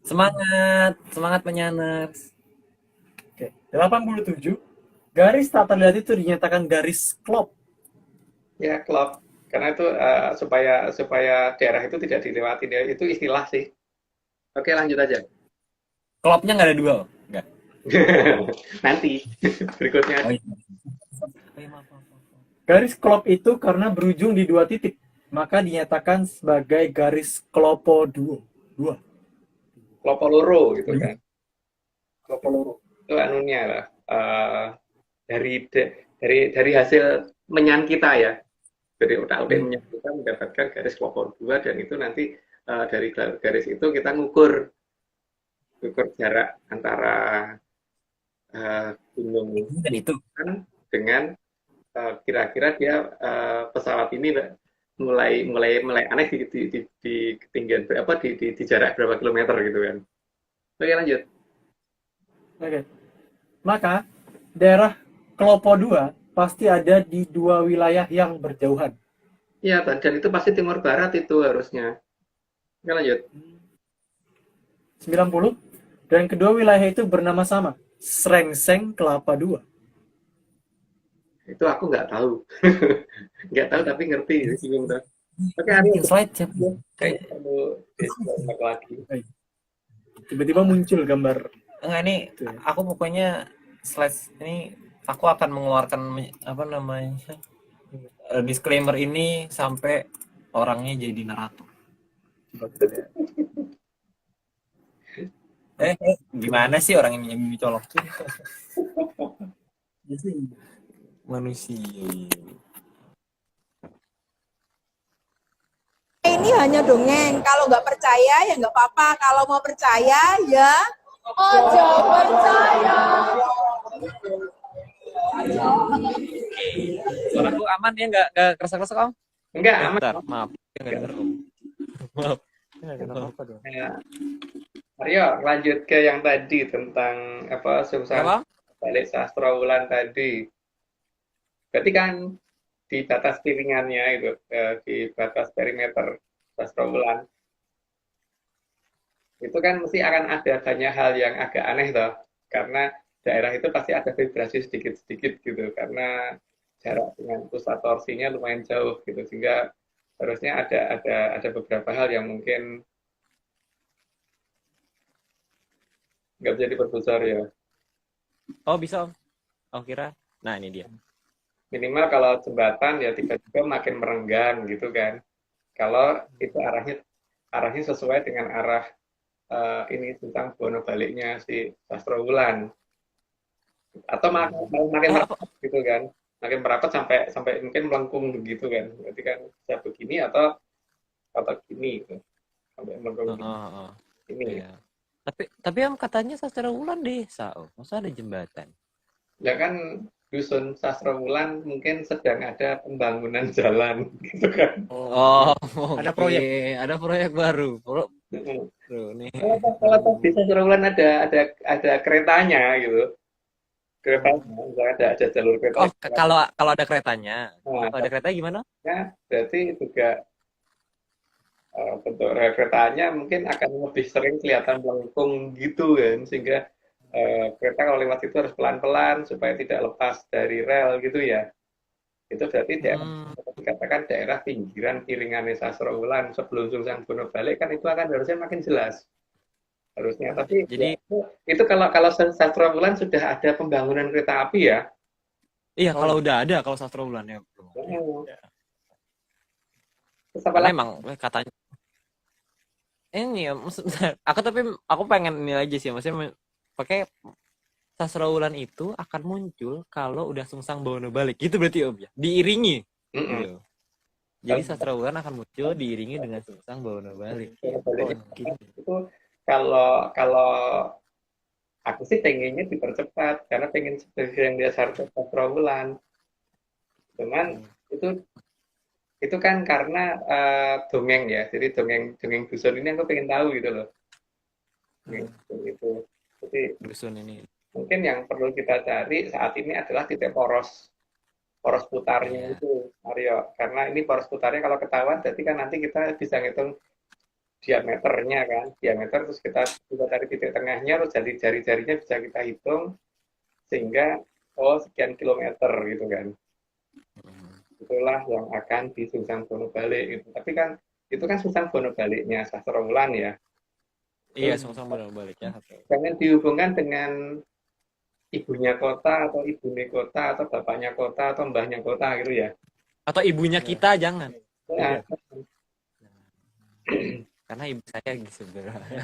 Semangat penyaners. Oke, 87. Garis tak terlihat itu dinyatakan garis klop. Ya, klop. Karena itu supaya daerah itu tidak dilewati. Itu istilah sih. Oke, lanjut aja. Klopnya nggak ada dua, nggak? Nanti berikutnya. Oh, iya. Garis klop itu karena berujung di 2 titik, maka dinyatakan sebagai garis klopo 2. Klopo loro gitu kan. Klopo loro. Itu anunya lah. Dari hasil menyan kita ya. Jadi otak-otak menyan kita mendapatkan garis klopo 2, dan itu nanti dari garis itu kita ngukur jarak antara gunung itu dengan kira-kira dia pesawat ini mulai aneh di ketinggian berapa, di jarak berapa kilometer gitu kan. Oke, lanjut. Oke. Maka daerah Klopo II pasti ada di dua wilayah yang berjauhan. Iya, dan itu pasti timur barat itu harusnya. Oke, lanjut. 90. Dan kedua wilayah itu bernama sama, Srengseng Kelapa II. Itu aku nggak tahu. Nggak tahu tapi ngerti. Bingung dah. Oke, hari Bikin slide siapa? perlu dicoba lagi. Tiba-tiba muncul gambar. Enggak, ini aku pokoknya slide ini aku akan mengeluarkan apa namanya disclaimer ini sampai orangnya jadi narator. Gimana sih orang ini yang colok? Manusia. Ini hanya dongeng. Kalau nggak percaya ya nggak apa-apa. Kalau mau percaya ya ojo percaya. Suaraku aman ya, nggak kerasa-kerasa om? Enggak, aman. Bentar, maaf, nggak denger om. Maaf. Ya, kenapa dong? Aryo, lanjut ke yang tadi tentang apa sumsang balik Sastrawulan tadi. Berarti kan di batas piringannya itu, di batas perimeter Sastrawulan, itu kan mesti akan ada banyak hal yang agak aneh toh, karena daerah itu pasti ada vibrasi sedikit-sedikit gitu, karena jarak dengan pusat torsinya lumayan jauh gitu, sehingga harusnya ada beberapa hal yang mungkin nggak bisa diperbesar ya. Oh bisa om? Oh kira. Nah ini dia. Minimal kalau jembatan ya tiba-tiba makin merenggang gitu kan. Kalau itu arahnya sesuai dengan arah ini tentang bono baliknya si Sastrawulan. Atau makin merapat gitu kan. Makin merapat sampai mungkin melengkung begitu kan. Berarti kan bisa begini atau gini gitu. Sampai melengkung ini. Iya. Tapi om katanya Sastrawulan desa, om. Masa ada jembatan? Ya kan dusun Sastrawulan mungkin sedang ada pembangunan jalan gitu kan. Oh, Ada proyek. Ada proyek baru. Bro, nih. Kalau di Sastrawulan ada keretanya gitu. Keretanya, misalnya ada jalur kereta. Oh, kalau ada keretanya. Nah, Kalau ada kereta gimana? ya, berarti juga bentuk rel keretanya mungkin akan lebih sering kelihatan melengkung gitu kan, sehingga kereta kalau lewat itu harus pelan-pelan supaya tidak lepas dari rel gitu ya. Itu berarti dikatakan daerah pinggiran piringan Sastrawulan sebelum Sungsang Bono balik kan itu akan harusnya makin jelas harusnya. Tapi Jadi ya, itu kalau Sastrawulan sudah ada pembangunan kereta api ya. iya kalau udah ada kalau Sastrawulan ya. Terus apa Karena lagi? emang katanya ini ya, aku pengen ini aja sih, maksudnya pakai Sastrawulan itu akan muncul kalau udah Sungsang Bono balik gitu berarti om ya, diiringi gitu. Jadi Sastrawulan akan muncul diiringi dengan Sungsang Bono balik Itu kalau aku sih pengennya dipercepat karena pengen seperti yang dia Sastrawulan. Cuman itu kan karena dongeng ya, jadi dongeng dusun ini aku pengen tahu gitu loh. Itu jadi dusun ini. mungkin yang perlu kita cari saat ini adalah titik poros putarnya itu, Mario. Karena ini poros putarnya kalau ketahuan, berarti kan nanti kita bisa ngitung diameternya kan, diameter, terus kita juga cari titik tengahnya, terus jari-jarinya bisa kita hitung sehingga sekian kilometer gitu kan. Itulah yang akan di Sungsang Bono balik gitu. Tapi kan itu kan Sungsang Bono baliknya Sastrawulan ya. Iya, Sungsang Bono balik ya. Jangan dihubungkan dengan ibunya kota atau ibune kota atau bapaknya kota atau mbahnya kota gitu ya. Atau ibunya kita jangan. Ya. Karena ibu saya gitu sebenarnya.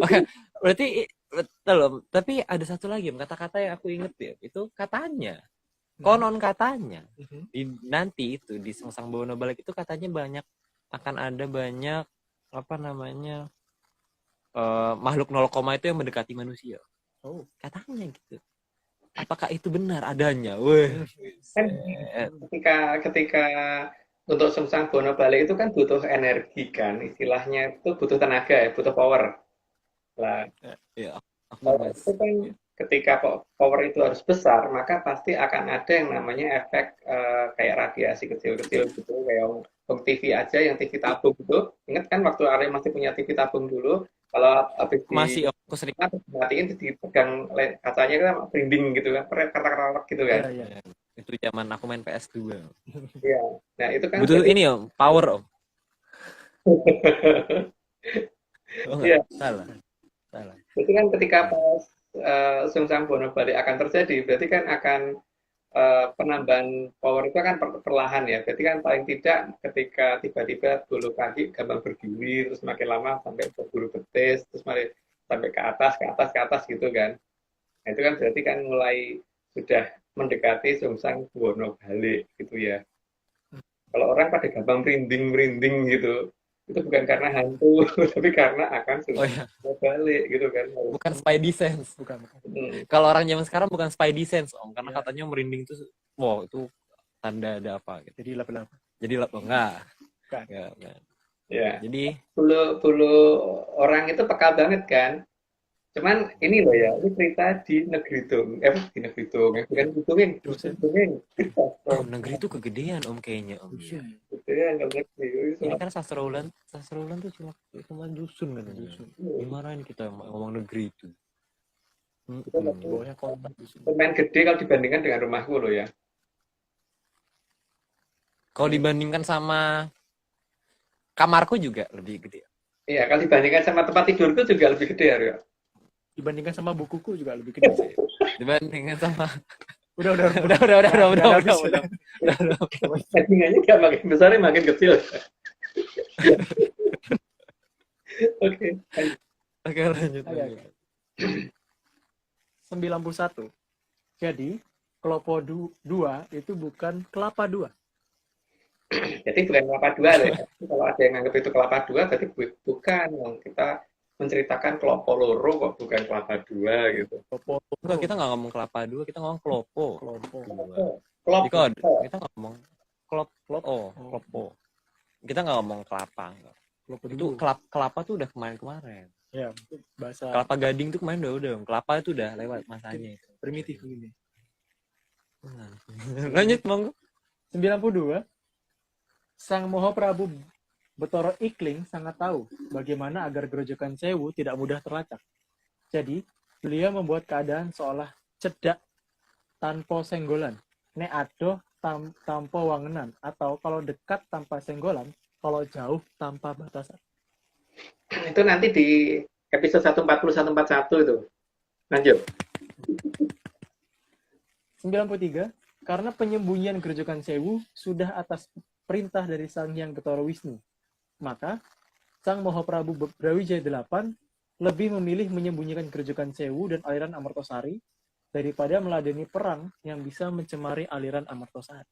Oke, berarti betul loh. Tapi ada satu lagi kata-kata yang aku inget ya, itu katanya. Konon katanya nanti itu di Sungsang Bono balik itu katanya akan ada banyak apa namanya makhluk 0, itu yang mendekati manusia. Oh, katanya gitu. Apakah itu benar adanya? Weh. Kan ketika untuk Sungsang Bono balik itu kan butuh energi kan, istilahnya itu butuh tenaga ya, butuh power. Lah, Iya, aku kalau mas. itu kan ketika power itu harus besar, maka pasti akan ada yang namanya efek kayak radiasi kecil-kecil gitu, kayak TV aja yang TV tabung itu. Ingat kan waktu Arya masih punya TV tabung dulu, kalau habis Masih om, aku sering. dimatiin terus dipegang kacanya kan berinding gitu kan, kerak-kerak gitu kan. Iya, iya. Ya, itu zaman aku main PS2. Iya. Nah, itu kan Butuh berarti ini om, power om. Oh enggak? iya. Salah. Salah. Berarti kan ketika pas sungsang bono balik akan terjadi, berarti kan akan penambahan power itu akan perlahan ya. Berarti kan paling tidak ketika tiba-tiba bulu kaki gampang berdiri, terus makin lama sampai berbulu betis, terus sampai ke atas gitu kan. Nah, itu kan berarti kan mulai sudah mendekati sungsang bono balik gitu ya. Kalau orang pada gampang merinding gitu, itu bukan karena hantu, tapi karena akan Oh sungsang ya, bono balik gitu kan. bukan Spidey sense. Bukan. Kalau orang zaman sekarang bukan Spidey sense om, karena Iya. katanya merinding itu, wow itu tanda ada apa gitu. Jadi lap-lap. Jadi lah, oh, enggak. Bukan. Enggak. Ya, Jadi bulu orang itu peka banget kan. Cuman ini loh ya, ini cerita di negeri dongeng, di negeri dongeng, bukan di dongeng, dusun dongeng. oh, negeri itu kegedean om kayaknya om. Dusun. Gitu ya, nggak ngerti. Ini kan sastraulan tuh cuma dusun kan. Dusun. Dimarahin kita ngomong negeri itu. Bawahnya kota. Dusun. Pemain gede kalau dibandingkan dengan rumahku loh ya. Kalau dibandingkan sama kamarku juga lebih gede. Iya, kalau dibandingkan sama tempat tidurku juga lebih gede ya. Dibandingkan sama bukuku juga lebih gede sih. Dibandingkan sama Udah. udah. Bandingannya nggak makin besar, makin kecil. Oke. Oke, lanjut. Oke. 91. Jadi, kelopo 2 itu bukan kelapa 2. Jadi bukan kelapa dua loh ya. Kalau ada yang nganggap itu kelapa dua, berarti bukan. Kita menceritakan kelopo loro kok, bukan kelapa dua gitu. Kelopo Enggak, kita nggak ngomong kelapa dua, kita ngomong kelopo. kelompok. Kelopo. Kita nggak ngomong kelopo. Kita nggak ngomong kelapa. Enggak. Kelopo Itu kelapa tuh udah kemarin. Ya, itu bahasa Kelapa gading tuh kemarin udah. Kelapa itu udah lewat masanya itu. primitif ini. Lanjut monggo. 92. Sang Moho Prabu Betoro Ikling sangat tahu bagaimana agar Grojogan Sewu tidak mudah terlacak. Jadi, beliau membuat keadaan seolah cedak tanpa senggolan. Nek ado tanpa wangenan. Atau kalau dekat tanpa senggolan, kalau jauh tanpa batasan. Itu nanti di episode 140 141 itu. Lanjut. 93. Karena penyembunyian Grojogan Sewu sudah atas perintah dari Sang Hyang Betara Wisnu, maka Sang Moho Prabu Brawijaya VIII lebih memilih menyembunyikan Grojogan Sewu dan aliran Amartosari daripada meladeni perang yang bisa mencemari aliran Amartosari.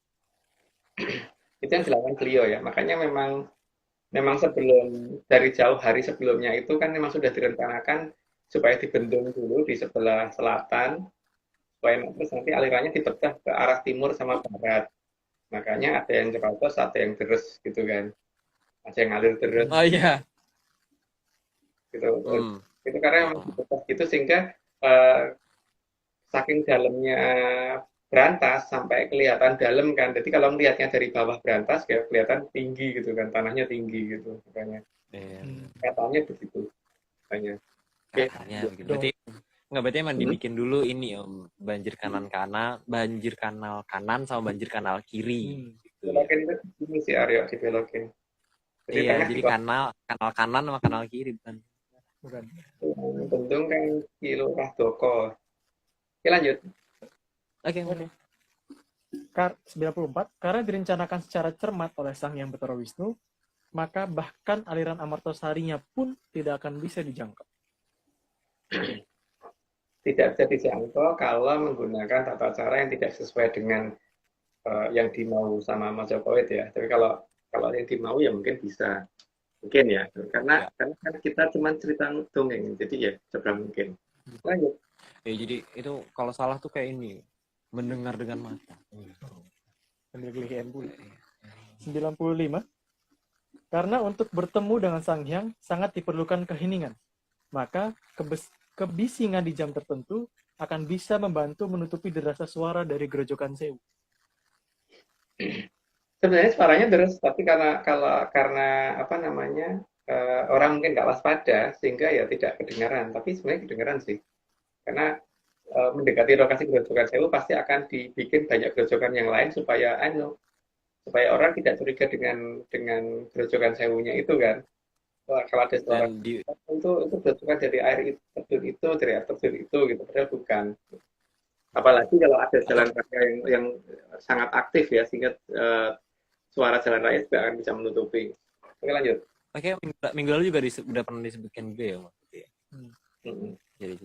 Itu yang dilakukan beliau ya. Makanya memang sebelum dari jauh hari sebelumnya itu kan memang sudah direncanakan supaya dibendung dulu di sebelah selatan, supaya terus nanti alirannya dipecah ke arah timur sama barat. Makanya ada yang cerotos, ada yang deres gitu kan. Ada yang ngalir terus Oh iya. gitu. Itu karena memang dipecah gitu sehingga saking dalamnya berantas sampai kelihatan dalam kan. Jadi kalau melihatnya dari bawah berantas kayak kelihatan tinggi gitu kan, tanahnya tinggi gitu makanya. Katanya begitu. Katanya. Oke. Katanya begitu. Berarti emang dibikin dulu ini om, banjir kanal kanan sama banjir kanal kiri. Gitu, ya. Belokin itu ini si Aryo dibelokin. Iya, jadi kanal kanan sama kanal kiri bukan. Bentung kan kilo doko. Oke lanjut. Oke. 94. Karena direncanakan secara cermat oleh Sang Hyang Betara Wisnu, maka bahkan aliran Amartosarinya pun tidak akan bisa dijangkau. Tidak bisa dijangkau kalau menggunakan tata cara yang tidak sesuai dengan yang dimau sama Majapahit ya. Tapi kalau yang dimau ya mungkin bisa. Mungkin ya. Karena kan kita cuma cerita dongeng. Jadi ya seberang mungkin. Lanjut. Ya, jadi itu kalau salah tuh kayak ini, mendengar dengan mata. Penelitian pula. 95. Karena untuk bertemu dengan Sang Hyang sangat diperlukan keheningan. maka kebisingan di jam tertentu akan bisa membantu menutupi derasnya suara dari gerojokan sewu. Sebenarnya suaranya terus, tapi karena apa namanya orang mungkin nggak waspada sehingga ya tidak kedengaran. Tapi sebenarnya kedengaran sih, karena mendekati lokasi gerojokan sewu pasti akan dibikin banyak gerojokan yang lain supaya orang tidak curiga dengan gerojokan sewunya itu kan. Wah, kalau ada suara Dan di itu gerojokan dari terjun itu, dari air terjun itu gitu, padahal bukan. Apalagi kalau ada jalan raya yang sangat aktif ya, sehingga suara jalan raya juga akan bisa menutupi. Oke, lanjut. oke, minggu lalu juga udah pernah disebutkan juga ya, Mas. Mm-mm. Jadi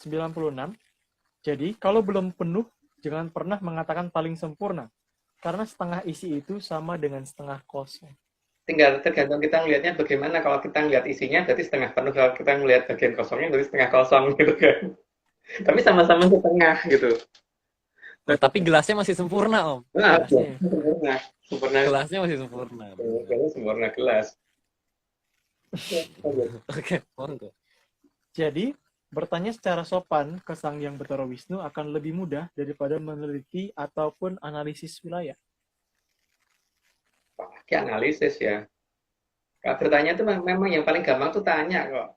96. Jadi, kalau belum penuh, jangan pernah mengatakan paling sempurna. Karena setengah isi itu sama dengan setengah kosong. Tinggal tergantung kita ngelihatnya bagaimana. Kalau kita ngelihat isinya berarti setengah penuh, kalau kita ngelihat bagian kosongnya berarti setengah kosong gitu kan. Tapi sama-sama setengah gitu. tapi gelasnya masih sempurna, Om. Nah, Gelasnya. sempurna Gelasnya masih sempurna. sempurna gelas. Oke, monggo. Jadi, bertanya secara sopan ke Sang Hyang Bathara Wisnu akan lebih mudah daripada meneliti ataupun analisis wilayah. Pakai analisis ya. Kalau bertanya itu memang yang paling gampang tuh tanya kok.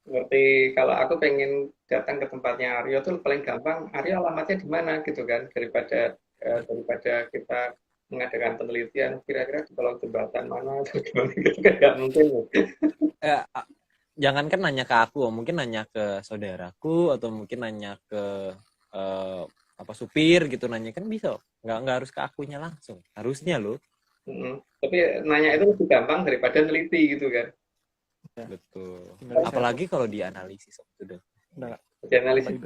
Seperti kalau aku pengen datang ke tempatnya Aryo tuh paling gampang, Aryo alamatnya di mana gitu kan, daripada kita mengadakan penelitian kira-kira di kolong jembatan mana atau gimana gitu kan nggak mungkin. Jangankan nanya ke aku, mungkin nanya ke saudaraku atau mungkin nanya ke apa supir gitu, nanya kan bisa. Nggak harus ke akunya langsung. Harusnya loh. Tapi nanya itu lebih gampang daripada neliti gitu kan. Betul. Tinggal Apalagi kalau dianalisis itu deh. Dianalisis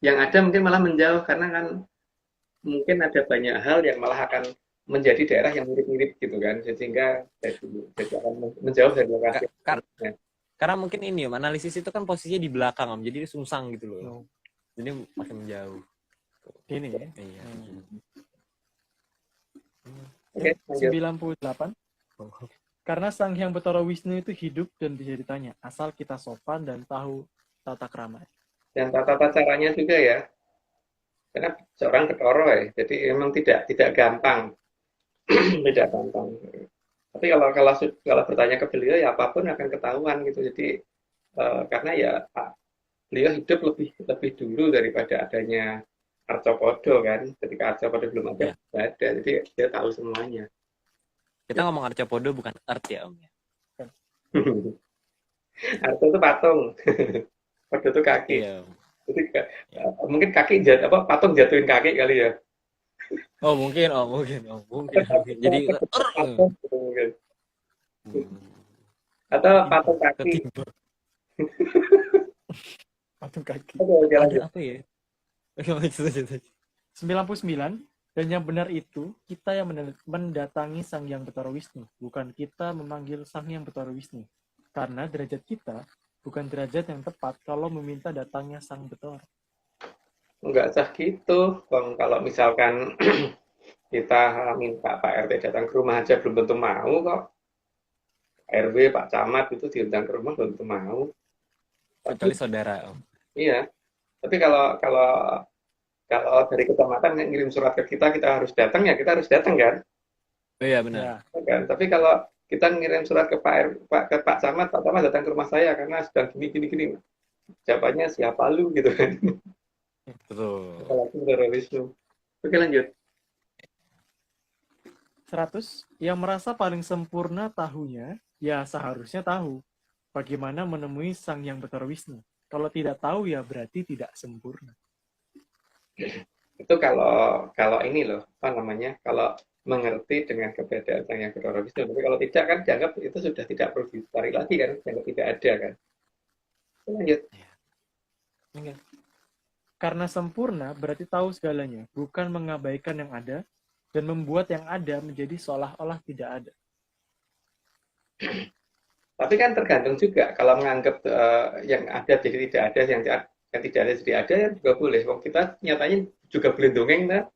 yang ada mungkin malah menjauh karena kan mungkin ada banyak hal yang malah akan menjadi daerah yang mirip-mirip gitu kan, sehingga jadi akan menjauh dari lokasi. Karena mungkin ini Om, analisis itu kan posisinya di belakang Om, jadi sungsang gitu loh. Jadi makin menjauh. Ini ya. Iya. Oke, lanjut. 98. Karena Sang Hyang Bathara Wisnu itu hidup dan bisa ditanya, asal kita sopan dan tahu tata krama. Dan tata caranya juga ya, karena seorang Bathara ya, jadi memang tidak gampang, tidak gampang. Tapi kalau bertanya ke beliau ya apapun akan ketahuan gitu. Jadi karena ya beliau hidup lebih dulu daripada adanya Arcopodo kan. Ketika Arcopodo belum ada, jadi dia tahu semuanya. Kita ngomong Arcopodo bukan Earth ya Om ya. Arco itu patung, Podo itu kaki. Iya. Jadi mungkin patung jatuhin kaki kali ya. Oh mungkin. Jadi mungkin. Atau patung kaki. Patung kaki. Ada apa ya? 99. Dan yang benar itu, kita yang mendatangi Sang Hyang Bathara Wisnu, bukan kita memanggil Sang Hyang Bathara Wisnu. Karena derajat kita bukan derajat yang tepat kalau meminta datangnya Sang Bathara. Enggak sah gitu, Bang. Kalau misalkan kita minta Pak RT datang ke rumah aja belum tentu mau kok. RW, Pak Camat itu diundang ke rumah belum tentu mau. Kecuali saudara Om. Iya. Tapi kalau dari kecamatan yang ngirim surat ke kita harus datang ya, kita harus datang kan? Oh iya benar. Ya. Kan? Tapi kalau kita ngirim surat ke Pak Camat datang ke rumah saya karena sedang gini. Jawabannya siapa lu gitu kan? Betul. Apalagi Bathara Wisnu. Oke, lanjut. 100. Yang merasa paling sempurna tahunya, ya seharusnya tahu bagaimana menemui Sang Hyang Bathara Wisnu. Kalau tidak tahu ya berarti tidak sempurna. Itu kalau ini loh, apa namanya? Kalau mengerti dengan keberadaan Sang Hyang Bathara Wisnu. Tapi kalau tidak kan dianggap itu sudah tidak perlu dicari lagi kan, dianggap tidak ada kan. Lanjut. Karena sempurna berarti tahu segalanya, bukan mengabaikan yang ada dan membuat yang ada menjadi seolah-olah tidak ada. Tapi kan tergantung juga kalau menganggap yang ada jadi tidak ada, yang tidak ada jadi ada ya juga boleh. Wong kita nyatanya juga boleh dongeng kan?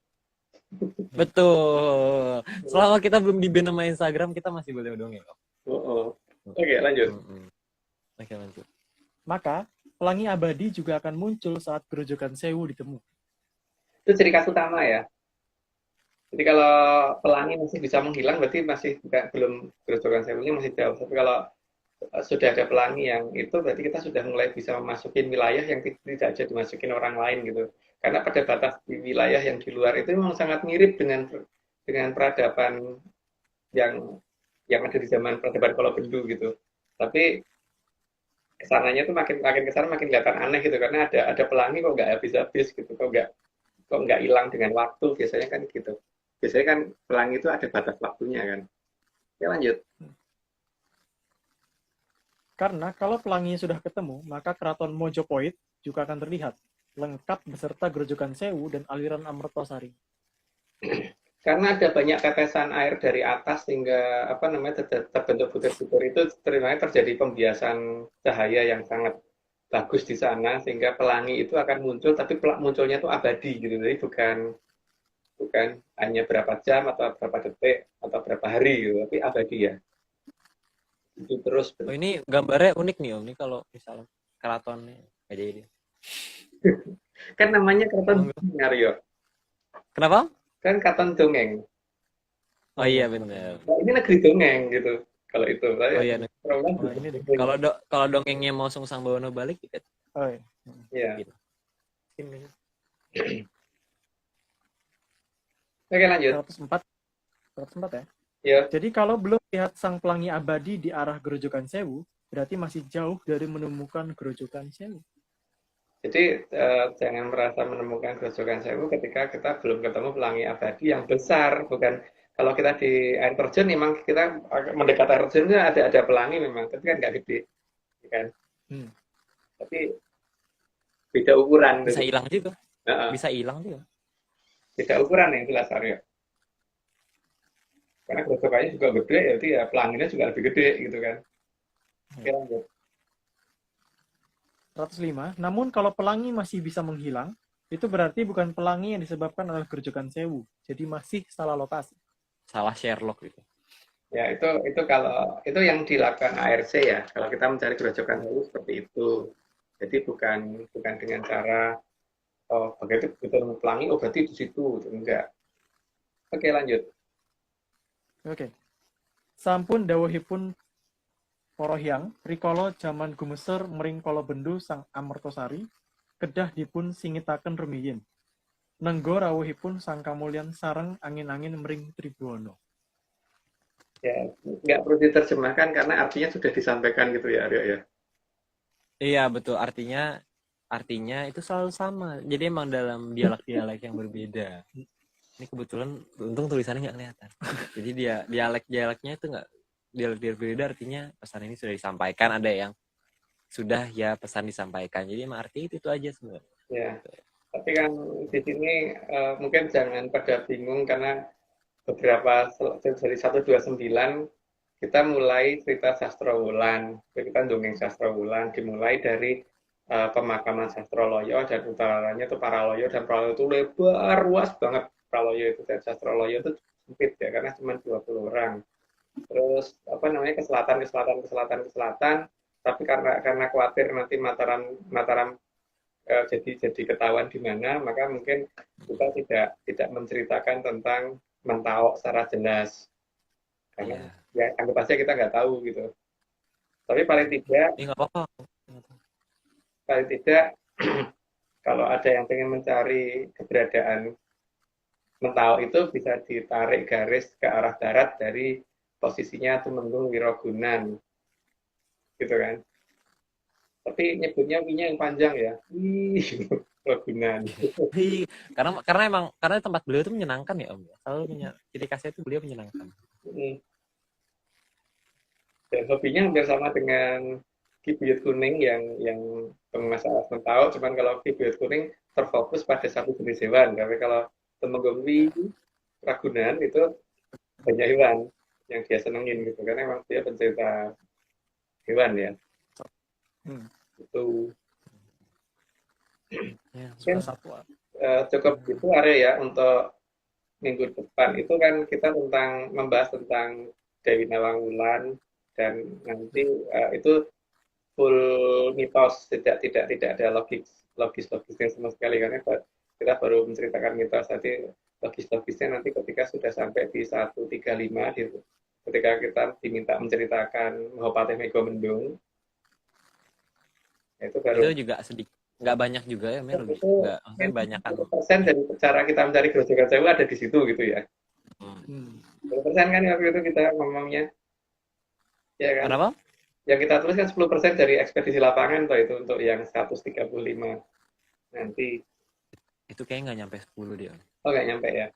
Betul. Selama kita belum di-ban sama Instagram, kita masih boleh dongeng. Oke, lanjut. Oke, lanjut. Maka pelangi abadi juga akan muncul saat Grojogan Sewu ditemu. Itu ciri khas utama ya. Jadi kalau pelangi masih bisa menghilang, berarti masih belum Grojogan Sewunya masih jauh. Tapi kalau sudah ada pelangi yang itu, berarti kita sudah mulai bisa memasukin wilayah yang tidak aja dimasukin orang lain gitu. Karena pada batas di wilayah yang di luar itu memang sangat mirip dengan peradaban yang ada di zaman peradaban Kolobendu gitu. Tapi kesananya tuh makin kesana makin kelihatan aneh gitu karena ada pelangi kok nggak habis-habis gitu, kok nggak hilang dengan waktu, biasanya kan gitu. Biasanya kan pelangi itu ada batas waktunya kan. Ya lanjut. Karena kalau pelangi sudah ketemu, maka keraton Mojopahit juga akan terlihat, lengkap beserta Grojogan Sewu dan aliran Amertosari. Karena ada banyak tetesan air dari atas sehingga apa namanya terbentuk butir-butir itu terjadi pembiasan cahaya yang sangat bagus di sana sehingga pelangi itu akan muncul tapi munculnya itu abadi gitu. Jadi bukan hanya berapa jam atau berapa detik atau berapa hari gitu, tapi abadi ya. Itu terus. Oh, ini gambarnya unik nih Om. Ini kalau misalnya keratonnya kayak jadi. Kan namanya keraton Aryo. Kenapa? Kan keraton dongeng. Oh iya benar. Nah, ini negeri dongeng gitu. Kalau itu. Oh iya. Oh, ini deh. Kalau dongengnya mau Sungsang Bawono balik gitu. Oh, iya. Iya. Gitu. Ini. Oke lanjut. 104 ya. Ya. Jadi kalau belum lihat sang pelangi abadi di arah Grojogan Sewu, berarti masih jauh dari menemukan Grojogan Sewu. Jadi jangan merasa menemukan Grojogan Sewu ketika kita belum ketemu pelangi abadi yang besar, bukan kalau kita di air terjun memang kita mendekat air terjunnya ada pelangi memang, tapi kan nggak gede, kan? Tapi beda ukuran. Bisa hilang juga. Nah, bisa hilang juga. Beda ukuran yang jelas Aryo. Karena Grojogannya juga gede, jadi ya pelanginya juga lebih gede gitu kan. Oke, lanjut. 105. Namun kalau pelangi masih bisa menghilang, itu berarti bukan pelangi yang disebabkan oleh Grojogan Sewu. Jadi masih salah lokasi. Salah Sherlock gitu. Ya, itu kalau itu yang dilakukan ARC ya. Kalau kita mencari Grojogan Sewu seperti itu. Jadi bukan dengan cara begitu pelangi berarti di situ, enggak. Oke, lanjut. Oke. Sampun dawuhipun para hyang rikala jaman gumeser mring Kolobendu sang Amertosari kedah dipun singitaken rumiyin. Nenggo rawuhipun sang kamulyan sareng angin-angin mring Tribhuwana. Ya, nggak perlu diterjemahkan karena artinya sudah disampaikan gitu ya, Aryo ya. Iya, betul. Artinya itu selalu sama. Jadi emang dalam dialek-dialek yang berbeda. Ini kebetulan untung tulisannya nggak kelihatan. Jadi dia dialek-dialeknya itu nggak dialek berbeda, artinya pesan ini sudah disampaikan. Ada yang sudah ya pesan disampaikan. Jadi emang arti itu aja sebenarnya. Ya. Tapi kan di sini mungkin jangan pada bingung karena beberapa dari 129 kita mulai cerita Sastrowulan. Kita dongeng Sastrowulan dimulai dari pemakaman Sastroloyo dan utaranya itu Paraloyo, dan Paraloyo itu lebar luas banget. Paraloyo itu dan Sastroloyo itu sempit ya karena cuma 20 orang. Terus apa namanya ke selatan, tapi karena khawatir nanti Mataram jadi ketahuan di mana, maka mungkin kita tidak menceritakan tentang Mentawai secara jelas karena ya anggap aja kita nggak tahu gitu. Tapi paling tidak nggak apa-apa. Paling tidak kalau ada yang pengen mencari keberadaan Mentawai itu bisa ditarik garis ke arah barat dari posisinya Tumenggung Wirogunan gitu kan. Tapi nyebutnya W-nya yang panjang ya. Wirogunan. karena tempat beliau itu menyenangkan ya Om. Selalu ciri khasnya itu beliau menyenangkan. Dan hobinya hampir sama dengan Ki Buyut Kuning yang masalah Mentawai, cuman kalau Ki Buyut Kuning terfokus pada satu jenis hewan. Tapi kalau Tumenggung Ragunan itu banyak hewan yang dia senengin gitu, karena emang dia pencerita hewan ya. Itu Ya, cukup itu area ya untuk minggu depan. Itu kan kita membahas tentang Dewi Nawang Wulan, dan nanti itu full mitos, tidak ada logisnya sama sekali, karena kita baru menceritakan mitos, nanti logisnya nanti ketika sudah sampai di 135 ketika kita diminta menceritakan Mahopatih Mega Mendung, itu baru Itu juga sedikit, nggak banyak juga ya, Mel. itu Nggak, maksudnya banyak kan. 10% dari cara kita mencari grojogan sewu ada di situ gitu ya. 10% kan waktu itu kita ngomongnya, ya kan? Kenapa? Yang kita tulis kan 10% dari ekspedisi lapangan toh, itu untuk yang 135 nanti. Itu kayaknya nggak nyampe 10 dia. Oh nggak nyampe ya?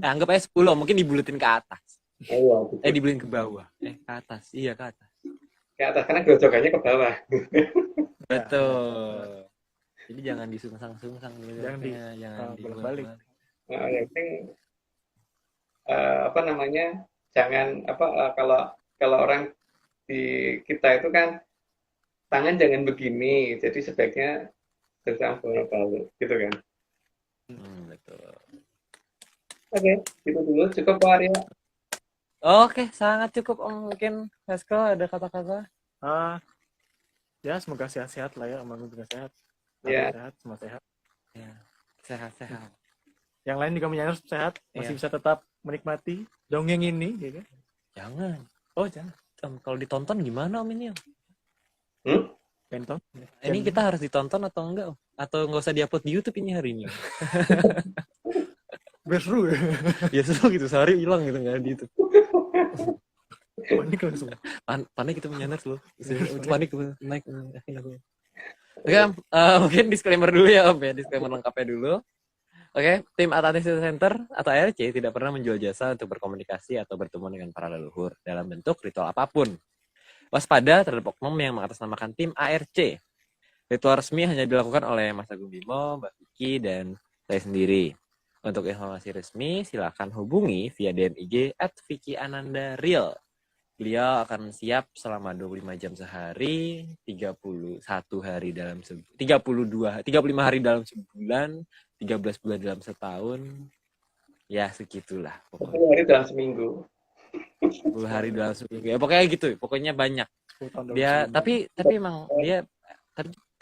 Anggap aja 10, mungkin dibuletin ke atas. Oh, iya, Dibuletin ke bawah. Ke atas. Iya, ke atas. ke atas karena grojogannya ke bawah. Betul. Jadi jangan disungsang-sungsang. Jangan bolak-balik. Nah, yang penting jangan kalau orang di kita itu kan tangan jangan begini, jadi sebaiknya sedang bolak-balik gitu kan. Betul. Oke, gitu dulu cukup Pak Arya. Oke, sangat cukup Om. Mungkin Hasko ada kata-kata? Ya semoga sehat-sehat lah ya, Om juga sehat. Ya. Sehat, semua sehat. Ya, sehat-sehat. Yang lain juga menyanyur sehat, masih bisa tetap menikmati dongeng ini, ya kan? Jangan. Oh jangan. Kalau ditonton gimana Om ini Om? Penton. Ini kita harus ditonton atau enggak Om? Atau nggak usah diupload di YouTube ini hari ini? Biar seru ya. Ya seru gitu, sehari hilang gitu nggak di YouTube. Panik langsung. Panik itu menyandar loh. Panik naik. Oke, mungkin disclaimer dulu ya Om ya, disclaimer lengkapnya dulu. Oke, tim Atlantis Center atau ARC tidak pernah menjual jasa untuk berkomunikasi atau bertemu dengan para leluhur dalam bentuk ritual apapun. Waspada terhadap oknum yang mengatasnamakan tim ARC. Ritual resmi hanya dilakukan oleh Mas Agung Bimo, Mbak Vicky, dan saya sendiri. Untuk informasi resmi, silakan hubungi via DM IG @VickyAnandaReal. Beliau akan siap selama 25 jam sehari, 35 hari dalam 35 hari dalam sebulan, 13 bulan dalam setahun. Ya, segitulah. 10 hari dalam seminggu. 10 hari dalam seminggu. Ya, pokoknya gitu. Pokoknya banyak. Dia tapi emang dia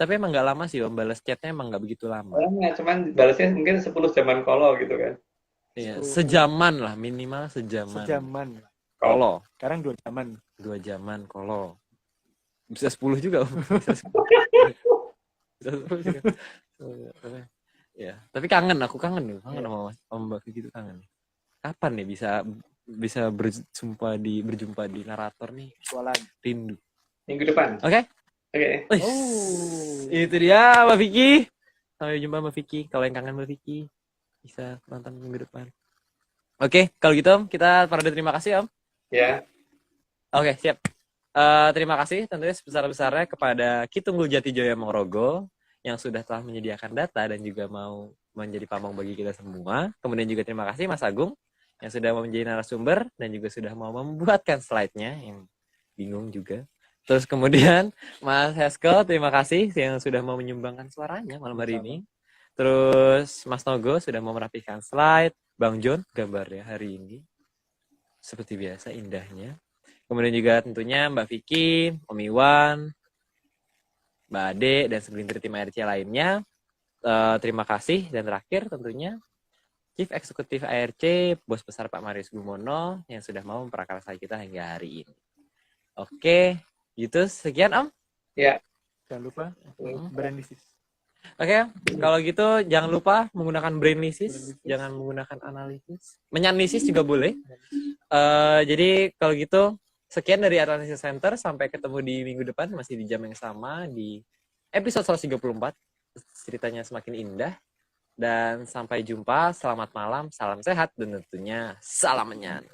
tapi emang nggak lama sih Om, balas chatnya emang nggak begitu lama. Cuman balasnya mungkin 10 jaman kolo gitu kan. Iya, sejaman lah, minimal sejaman. Kolo. Sekarang 2 jaman. 2 jaman kolo. Bisa 10 juga Om. Bisa 10 juga. Ya, tapi kangen, aku kangen nih. Kangen sama Mbak Vicky itu kangen. Kapan nih bisa berjumpa di narator nih? Rindu. Minggu depan. Oke. Itu dia Mbak Vicky. Sampai jumpa Mbak Vicky. Kalau yang kangen Mbak Vicky bisa nonton minggu depan. Oke, kalau gitu Om, kita parade terima kasih Om. Ya. Oke, siap. Terima kasih tentunya sebesar-besarnya kepada Kitunggul Jatijoyo Mongrogo yang sudah telah menyediakan data dan juga mau menjadi pamong bagi kita semua. Kemudian juga terima kasih Mas Agung yang sudah mau menjadi narasumber dan juga sudah mau membuatkan slide-nya yang bingung juga. Terus kemudian Mas Hasko, terima kasih yang sudah mau menyumbangkan suaranya malam hari ini. Terus Mas Nogo sudah mau merapikan slide. Bang John gambarnya hari ini seperti biasa indahnya. Kemudian juga tentunya Mbak Vicky, Om Iwan, Mbak Ade, dan segelintir tim ARC lainnya. Terima kasih. Dan terakhir tentunya Chief Eksekutif ARC, Bos Besar Pak Marius Gumono yang sudah mau memprakarsai kita hingga hari ini. Oke, gitu. Sekian Om. Ya. Jangan lupa Brainlysis. Oke, kalau gitu jangan lupa menggunakan Brainlysis, jangan menggunakan analisis. Menyanalisis juga boleh. Jadi kalau gitu sekian dari Atlantis Center, sampai ketemu di minggu depan masih di jam yang sama di episode 134. Ceritanya semakin indah. Dan sampai jumpa, selamat malam, salam sehat, dan tentunya salam menyan.